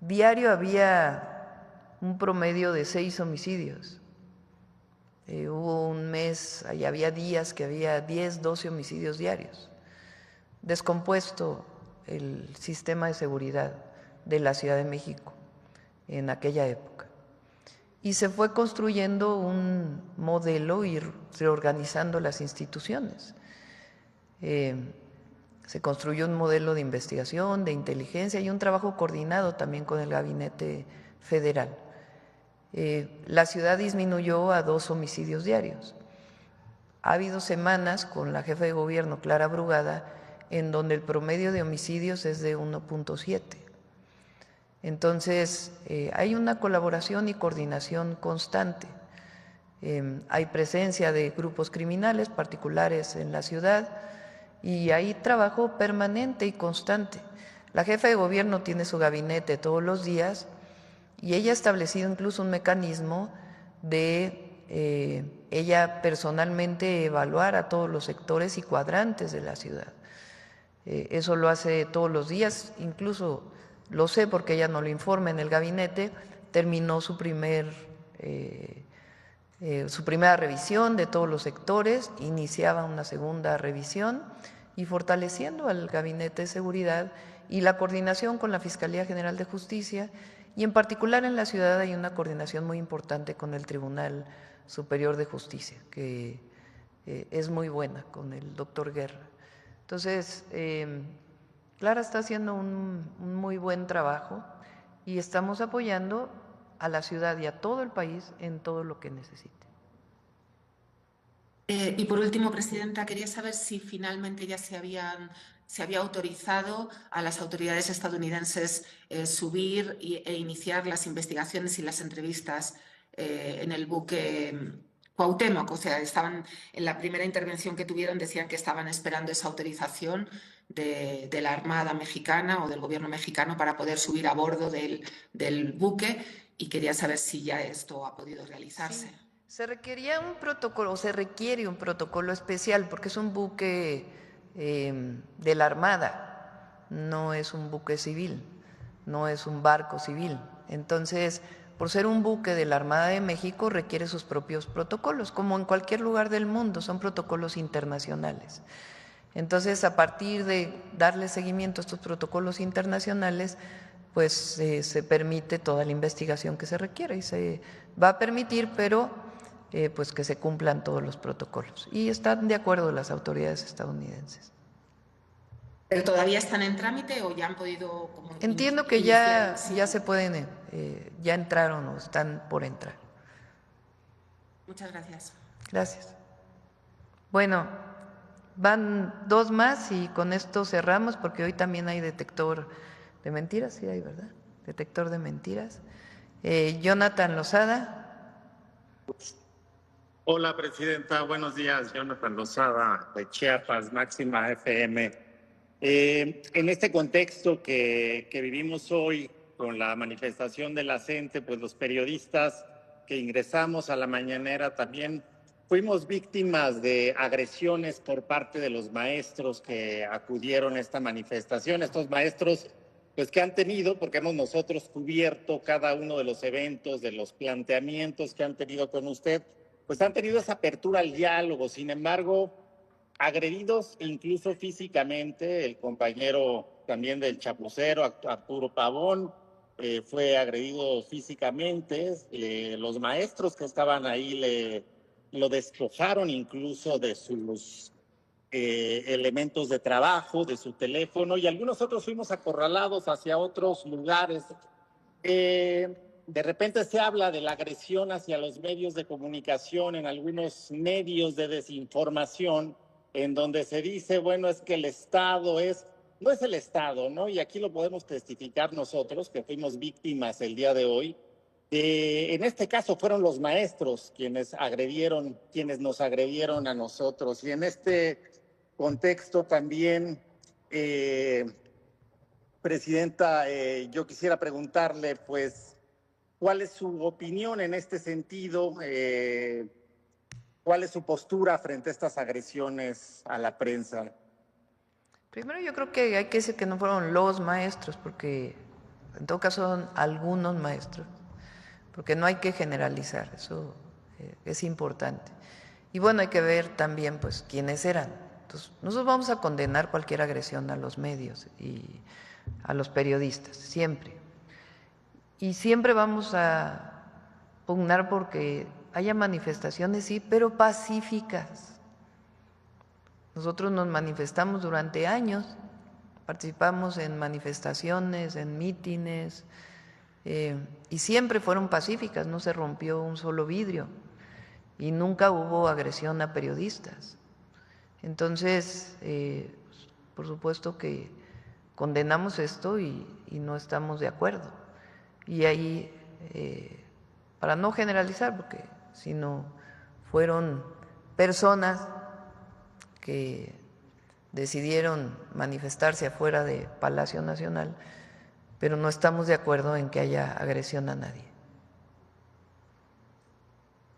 diario había un promedio de 6 homicidios. Hubo un mes, y había días que había 10, 12 homicidios diarios. Descompuesto el sistema de seguridad de la Ciudad de México en aquella época. Y se fue construyendo un modelo y reorganizando las instituciones. Se construyó un modelo de investigación, de inteligencia y un trabajo coordinado también con el Gabinete Federal. La ciudad disminuyó a 2 homicidios diarios. Ha habido semanas con la jefa de gobierno, Clara Brugada, en donde el promedio de homicidios es de 1.7. Entonces, hay una colaboración y coordinación constante. Hay presencia de grupos criminales particulares en la ciudad y hay trabajo permanente y constante. La jefa de gobierno tiene su gabinete todos los días y ella ha establecido incluso un mecanismo de ella personalmente evaluar a todos los sectores y cuadrantes de la ciudad. Eso lo hace todos los días, incluso lo sé porque ella no lo informa en el gabinete, terminó su primera revisión de todos los sectores, iniciaba una segunda revisión y fortaleciendo al Gabinete de Seguridad y la coordinación con la Fiscalía General de Justicia, y en particular en la ciudad hay una coordinación muy importante con el Tribunal Superior de Justicia, que es muy buena, con el doctor Guerra. Entonces, Clara está haciendo un muy buen trabajo y estamos apoyando a la ciudad y a todo el país en todo lo que necesite. Y por último, Presidenta, quería saber si finalmente ya se había autorizado a las autoridades estadounidenses subir e iniciar las investigaciones y las entrevistas en el buque Cuauhtémoc. O sea, estaban en la primera intervención que tuvieron, decían que estaban esperando esa autorización de la Armada Mexicana o del gobierno mexicano para poder subir a bordo del buque, y quería saber si ya esto ha podido realizarse. Sí. Se requería un protocolo, o se requiere un protocolo especial, porque es un buque de la Armada, no es un buque civil, no es un barco civil. Entonces, por ser un buque de la Armada de México, requiere sus propios protocolos, como en cualquier lugar del mundo, son protocolos internacionales. Entonces, a partir de darle seguimiento a estos protocolos internacionales, pues se permite toda la investigación que se requiere y se va a permitir, pero pues que se cumplan todos los protocolos. Y están de acuerdo las autoridades estadounidenses. ¿Pero todavía están en trámite o ya han podido...? Entiendo que ya se pueden, ya entraron o están por entrar. Muchas gracias. Gracias. Bueno, van dos más y con esto cerramos, porque hoy también hay detector de mentiras, sí hay, ¿verdad? Detector de mentiras. Jonathan Lozada. Hola, Presidenta. Buenos días. Jonathan Lozada, de Chiapas, Máxima FM. En este contexto que vivimos hoy con la manifestación de la gente, pues los periodistas que ingresamos a la mañanera también fuimos víctimas de agresiones por parte de los maestros que acudieron a esta manifestación. Estos maestros, pues que han tenido, porque hemos nosotros cubierto cada uno de los eventos, de los planteamientos que han tenido con usted, pues han tenido esa apertura al diálogo. Sin embargo, agredidos incluso físicamente, el compañero también del Chapucero, Arturo Pavón, fue agredido físicamente. Los maestros que estaban ahí lo despojaron incluso de sus elementos de trabajo, de su teléfono, y algunos otros fuimos acorralados hacia otros lugares. De repente se habla de la agresión hacia los medios de comunicación en algunos medios de desinformación, en donde se dice, bueno, es que el Estado no es el Estado, ¿no? Y aquí lo podemos testificar nosotros, que fuimos víctimas el día de hoy. En este caso fueron los maestros quienes nos agredieron a nosotros. Y en este contexto también, Presidenta, yo quisiera preguntarle, pues, ¿cuál es su opinión en este sentido? ¿Cuál es su postura frente a estas agresiones a la prensa? Primero, yo creo que hay que decir que no fueron los maestros, porque en todo caso son algunos maestros, porque no hay que generalizar, eso es importante. Y bueno, hay que ver también pues quiénes eran. Entonces, nosotros vamos a condenar cualquier agresión a los medios y a los periodistas, siempre. Y siempre vamos a pugnar porque haya manifestaciones, sí, pero pacíficas. Nosotros nos manifestamos durante años, participamos en manifestaciones, en mítines, y siempre fueron pacíficas, no se rompió un solo vidrio y nunca hubo agresión a periodistas. Entonces, por supuesto que condenamos esto y no estamos de acuerdo. Y ahí, para no generalizar, porque si no fueron personas que decidieron manifestarse afuera de Palacio Nacional, pero no estamos de acuerdo en que haya agresión a nadie.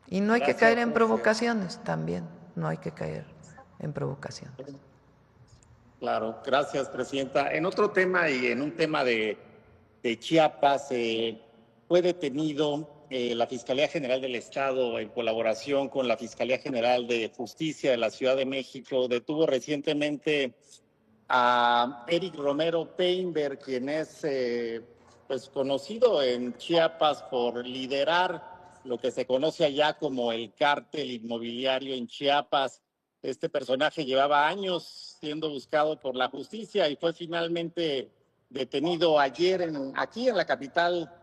Y no hay que caer en provocaciones también, no hay que caer en provocaciones. Claro, gracias, presidenta. En otro tema y en un tema de Chiapas, fue detenido la Fiscalía General del Estado en colaboración con la Fiscalía General de Justicia de la Ciudad de México, detuvo recientemente a Eric Romero Peinberg, quien es pues conocido en Chiapas por liderar lo que se conoce allá como el cártel inmobiliario en Chiapas. Este personaje llevaba años siendo buscado por la justicia y fue finalmente detenido ayer aquí en la capital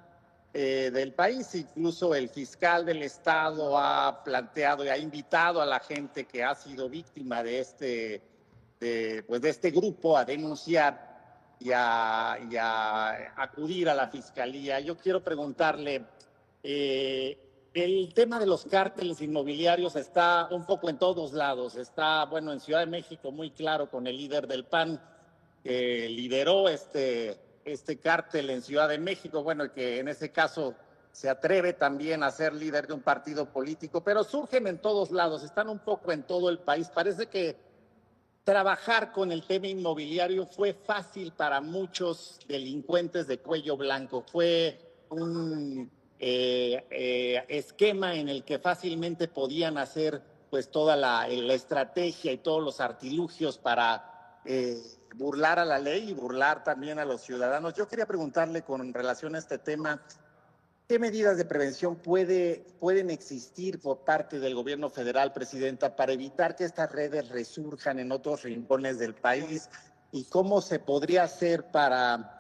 del país. Incluso el fiscal del estado ha planteado y ha invitado a la gente que ha sido víctima de este grupo a denunciar y a acudir a la fiscalía. Yo quiero preguntarle, el tema de los cárteles inmobiliarios está un poco en todos lados. Está, bueno, en Ciudad de México muy claro con el líder del PAN, que lideró este cártel en Ciudad de México, bueno, que en ese caso se atreve también a ser líder de un partido político, pero surgen en todos lados, están un poco en todo el país. Parece que trabajar con el tema inmobiliario fue fácil para muchos delincuentes de cuello blanco. Fue un esquema en el que fácilmente podían hacer pues toda la estrategia y todos los artilugios para burlar a la ley y burlar también a los ciudadanos. Yo quería preguntarle con relación a este tema, ¿qué medidas de prevención pueden existir por parte del gobierno federal, presidenta, para evitar que estas redes resurjan en otros rincones del país? ¿Y cómo se podría hacer para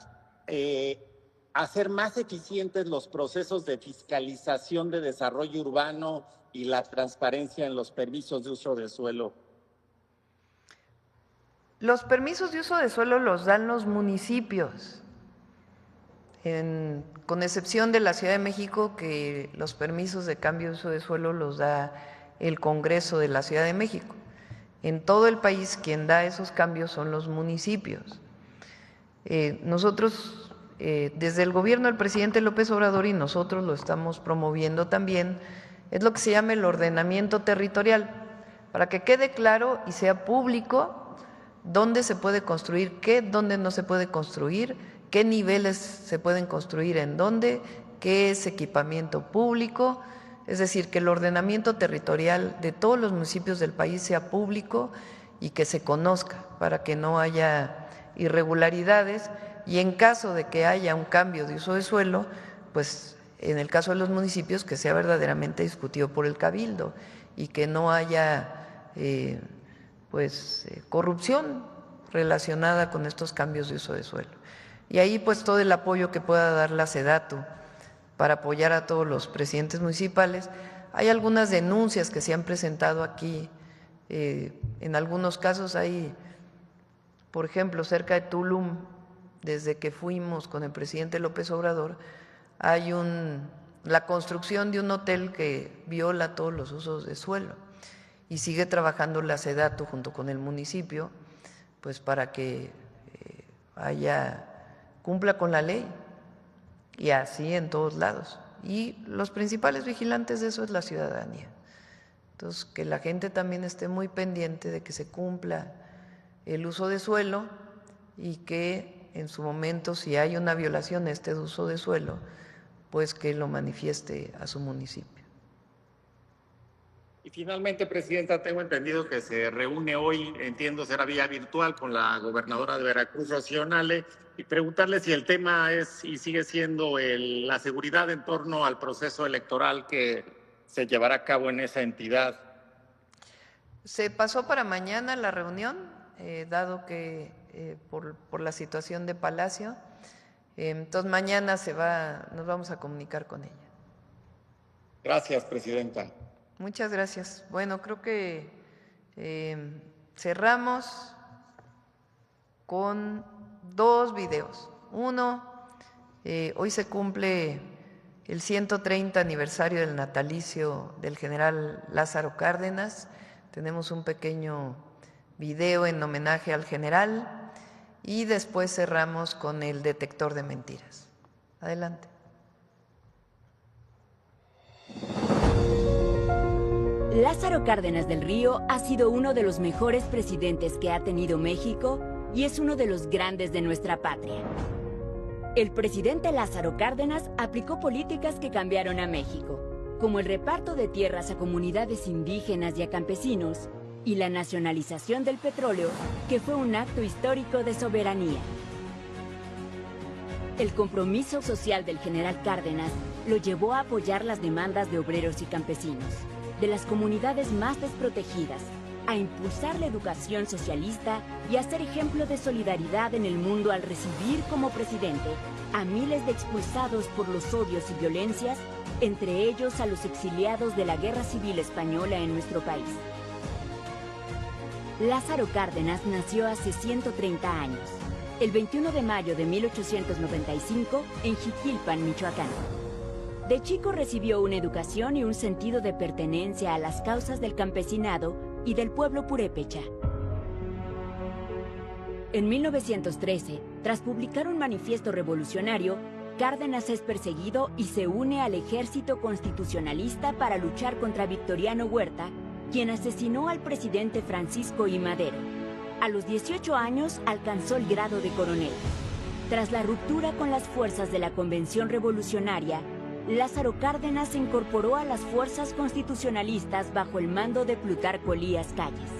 hacer más eficientes los procesos de fiscalización de desarrollo urbano y la transparencia en los permisos de uso de suelo? Los permisos de uso de suelo los dan los municipios, con excepción de la Ciudad de México, que los permisos de cambio de uso de suelo los da el Congreso de la Ciudad de México. En todo el país quien da esos cambios son los municipios. Nosotros, desde el gobierno del presidente López Obrador, y nosotros lo estamos promoviendo también, es lo que se llama el ordenamiento territorial, para que quede claro y sea público dónde se puede construir, dónde no se puede construir, qué niveles se pueden construir en dónde, qué es equipamiento público. Es decir, que el ordenamiento territorial de todos los municipios del país sea público y que se conozca para que no haya irregularidades, y en caso de que haya un cambio de uso de suelo, pues en el caso de los municipios que sea verdaderamente discutido por el Cabildo y que no haya corrupción relacionada con estos cambios de uso de suelo. Y ahí pues todo el apoyo que pueda dar la SEDATU para apoyar a todos los presidentes municipales. Hay algunas denuncias que se han presentado aquí, en algunos casos hay, por ejemplo, cerca de Tulum, desde que fuimos con el presidente López Obrador, hay la construcción de un hotel que viola todos los usos de suelo, y sigue trabajando la SEDATU junto con el municipio, pues para que cumpla con la ley, y así en todos lados. Y los principales vigilantes de eso es la ciudadanía. Entonces, que la gente también esté muy pendiente de que se cumpla el uso de suelo y que en su momento, si hay una violación de uso de suelo, pues que lo manifieste a su municipio. Y finalmente, presidenta, tengo entendido que se reúne hoy, entiendo será vía virtual, con la gobernadora de Veracruz, Rocío Nale, y preguntarle si el tema es y sigue siendo la seguridad en torno al proceso electoral que se llevará a cabo en esa entidad. Se pasó para mañana la reunión, dado que por la situación de Palacio, entonces mañana nos vamos a comunicar con ella. Gracias, presidenta. Muchas gracias. Bueno, creo que cerramos con dos videos. Uno Hoy se cumple el 130 aniversario del natalicio del general Lázaro Cárdenas. Tenemos un pequeño video en homenaje al general y después cerramos con el detector de mentiras. Adelante. Lázaro Cárdenas del Río ha sido uno de los mejores presidentes que ha tenido México y es uno de los grandes de nuestra patria. El presidente Lázaro Cárdenas aplicó políticas que cambiaron a México, como el reparto de tierras a comunidades indígenas y a campesinos, y la nacionalización del petróleo, que fue un acto histórico de soberanía. El compromiso social del general Cárdenas lo llevó a apoyar las demandas de obreros y campesinos, de las comunidades más desprotegidas, a impulsar la educación socialista y a ser ejemplo de solidaridad en el mundo al recibir como presidente a miles de expulsados por los odios y violencias, entre ellos a los exiliados de la Guerra Civil Española en nuestro país. Lázaro Cárdenas nació hace 130 años, el 21 de mayo de 1895, en Jiquilpan, Michoacán. De chico recibió una educación y un sentido de pertenencia a las causas del campesinado y del pueblo purépecha. En 1913, tras publicar un manifiesto revolucionario, Cárdenas es perseguido y se une al ejército constitucionalista para luchar contra Victoriano Huerta, quien asesinó al presidente Francisco I. Madero. A los 18 años alcanzó el grado de coronel. Tras la ruptura con las fuerzas de la Convención Revolucionaria, Lázaro Cárdenas se incorporó a las fuerzas constitucionalistas bajo el mando de Plutarco Elías Calles.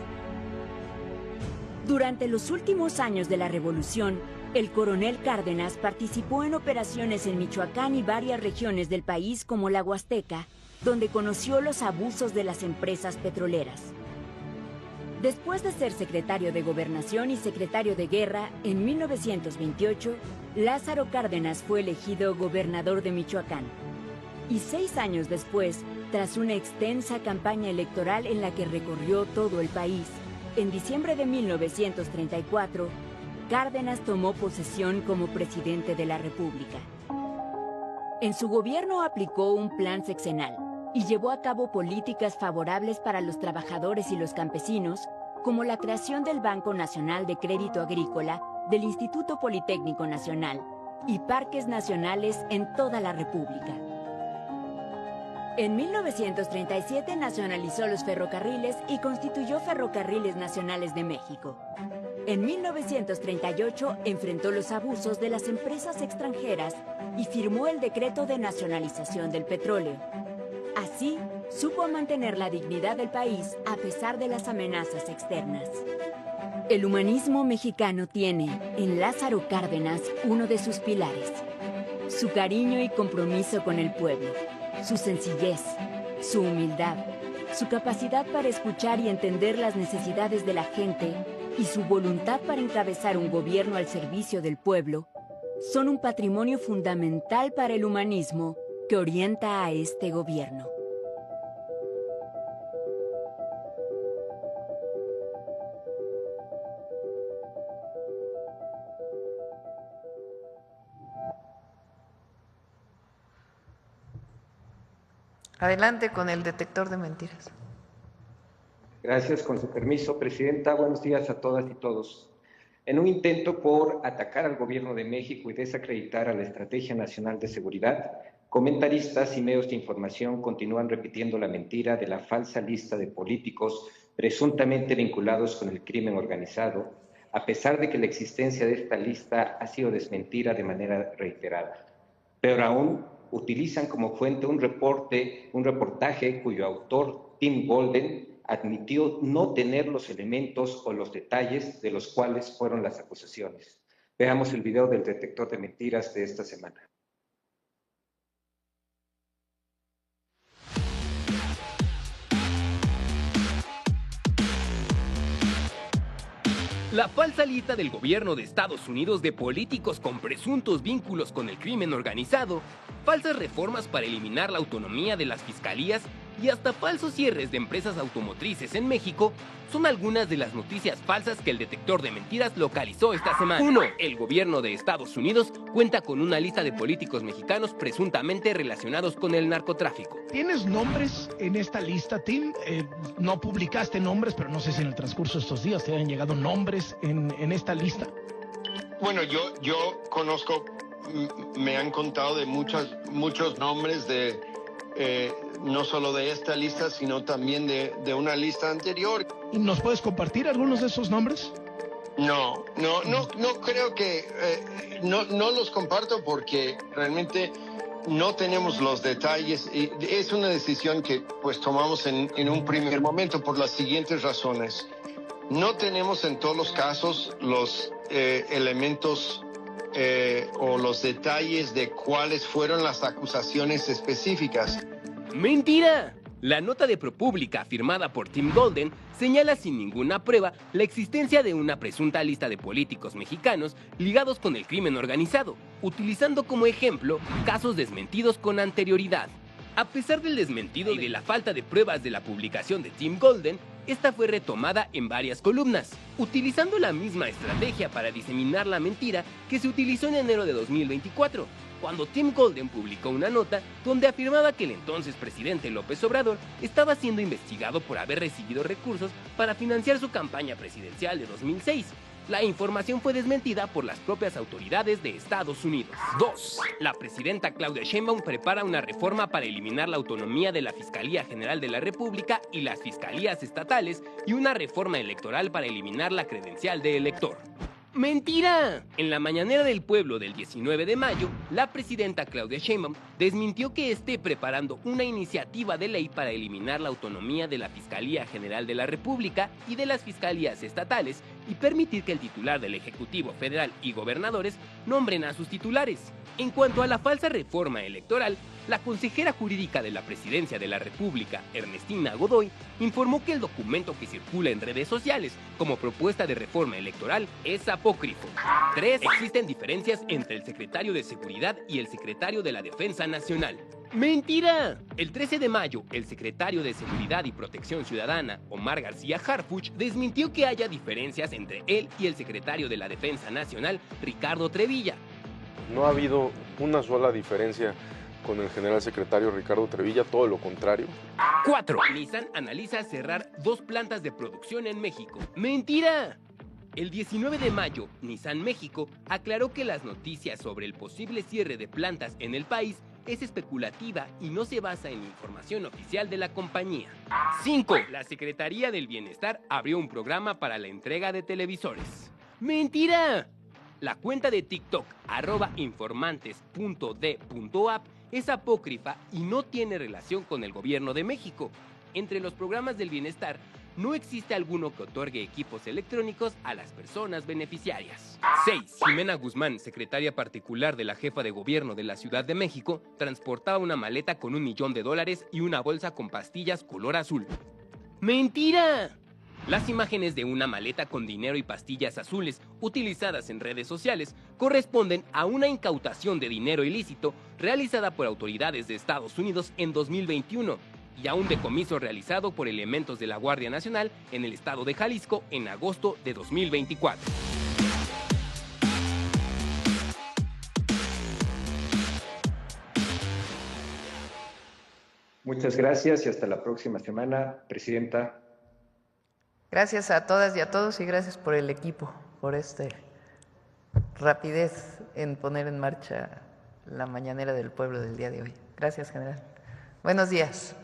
Durante los últimos años de la Revolución, el coronel Cárdenas participó en operaciones en Michoacán y varias regiones del país como la Huasteca, donde conoció los abusos de las empresas petroleras. Después de ser secretario de Gobernación y secretario de Guerra, en 1928, Lázaro Cárdenas fue elegido gobernador de Michoacán. Y 6 años después, tras una extensa campaña electoral en la que recorrió todo el país, en diciembre de 1934, Cárdenas tomó posesión como presidente de la República. En su gobierno aplicó un plan sexenal y llevó a cabo políticas favorables para los trabajadores y los campesinos, como la creación del Banco Nacional de Crédito Agrícola, del Instituto Politécnico Nacional y parques nacionales en toda la República. En 1937 nacionalizó los ferrocarriles y constituyó Ferrocarriles Nacionales de México. En 1938 enfrentó los abusos de las empresas extranjeras y firmó el decreto de nacionalización del petróleo. Así, supo mantener la dignidad del país a pesar de las amenazas externas. El humanismo mexicano tiene, en Lázaro Cárdenas, uno de sus pilares: su cariño y compromiso con el pueblo, su sencillez, su humildad, su capacidad para escuchar y entender las necesidades de la gente y su voluntad para encabezar un gobierno al servicio del pueblo, son un patrimonio fundamental para el humanismo que orienta a este gobierno. Adelante con el detector de mentiras. Gracias, con su permiso, Presidenta. Buenos días a todas y todos. En un intento por atacar al Gobierno de México y desacreditar a la Estrategia Nacional de Seguridad, comentaristas y medios de información continúan repitiendo la mentira de la falsa lista de políticos presuntamente vinculados con el crimen organizado, a pesar de que la existencia de esta lista ha sido desmentida de manera reiterada. Peor aún, utilizan como fuente un reportaje cuyo autor, Tim Golden, admitió no tener los elementos o los detalles de los cuales fueron las acusaciones. Veamos el video del detector de mentiras de esta semana. La falsa lista del gobierno de Estados Unidos de políticos con presuntos vínculos con el crimen organizado, falsas reformas para eliminar la autonomía de las fiscalías y hasta falsos cierres de empresas automotrices en México son algunas de las noticias falsas que el detector de mentiras localizó esta semana. 1. El gobierno de Estados Unidos cuenta con una lista de políticos mexicanos presuntamente relacionados con el narcotráfico. ¿Tienes nombres en esta lista, Tim? No publicaste nombres, pero no sé si en el transcurso de estos días te han llegado nombres en esta lista. Bueno, yo conozco, me han contado de muchos nombres de no solo de esta lista, sino también de una lista anterior. ¿Y nos puedes compartir algunos de esos nombres? No creo que no los comparto porque realmente no tenemos los detalles y es una decisión que pues tomamos en un primer momento por las siguientes razones. No tenemos en todos los casos los elementos o los detalles de cuáles fueron las acusaciones específicas. ¡Mentira! La nota de ProPublica firmada por Tim Golden señala sin ninguna prueba la existencia de una presunta lista de políticos mexicanos ligados con el crimen organizado, utilizando como ejemplo casos desmentidos con anterioridad. A pesar del desmentido y de la falta de pruebas de la publicación de Tim Golden, esta fue retomada en varias columnas, utilizando la misma estrategia para diseminar la mentira que se utilizó en enero de 2024, cuando Tim Golden publicó una nota donde afirmaba que el entonces presidente López Obrador estaba siendo investigado por haber recibido recursos para financiar su campaña presidencial de 2006. La información fue desmentida por las propias autoridades de Estados Unidos. 2. La presidenta Claudia Sheinbaum prepara una reforma para eliminar la autonomía de la Fiscalía General de la República y las fiscalías estatales y una reforma electoral para eliminar la credencial de elector. ¡Mentira! En la mañanera del pueblo del 19 de mayo, la presidenta Claudia Sheinbaum desmintió que esté preparando una iniciativa de ley para eliminar la autonomía de la Fiscalía General de la República y de las fiscalías estatales y permitir que el titular del Ejecutivo Federal y gobernadores nombren a sus titulares. En cuanto a la falsa reforma electoral, la consejera jurídica de la Presidencia de la República, Ernestina Godoy, informó que el documento que circula en redes sociales como propuesta de reforma electoral es apócrifo. 3. Existen diferencias entre el secretario de Seguridad y el secretario de la Defensa Nacional. ¡Mentira! El 13 de mayo, el secretario de Seguridad y Protección Ciudadana, Omar García Harfuch, desmintió que haya diferencias entre él y el secretario de la Defensa Nacional, Ricardo Trevilla. No ha habido una sola diferencia con el general secretario Ricardo Trevilla, todo lo contrario. 4. Nissan analiza cerrar 2 plantas de producción en México. ¡Mentira! El 19 de mayo, Nissan México aclaró que las noticias sobre el posible cierre de plantas en el país es especulativa y no se basa en información oficial de la compañía. 5. La Secretaría del Bienestar abrió un programa para la entrega de televisores. ¡Mentira! La cuenta de TikTok, @informantes.d.app, es apócrifa y no tiene relación con el gobierno de México. Entre los programas del bienestar, no existe alguno que otorgue equipos electrónicos a las personas beneficiarias. 6. Ximena Guzmán, secretaria particular de la jefa de gobierno de la Ciudad de México, transportaba una maleta con $1 millón y una bolsa con pastillas color azul. ¡Mentira! Las imágenes de una maleta con dinero y pastillas azules utilizadas en redes sociales corresponden a una incautación de dinero ilícito realizada por autoridades de Estados Unidos en 2021 y a un decomiso realizado por elementos de la Guardia Nacional en el estado de Jalisco en agosto de 2024. Muchas gracias y hasta la próxima semana, Presidenta. Gracias a todas y a todos y gracias por el equipo, por esta rapidez en poner en marcha la mañanera del pueblo del día de hoy. Gracias, general. Buenos días.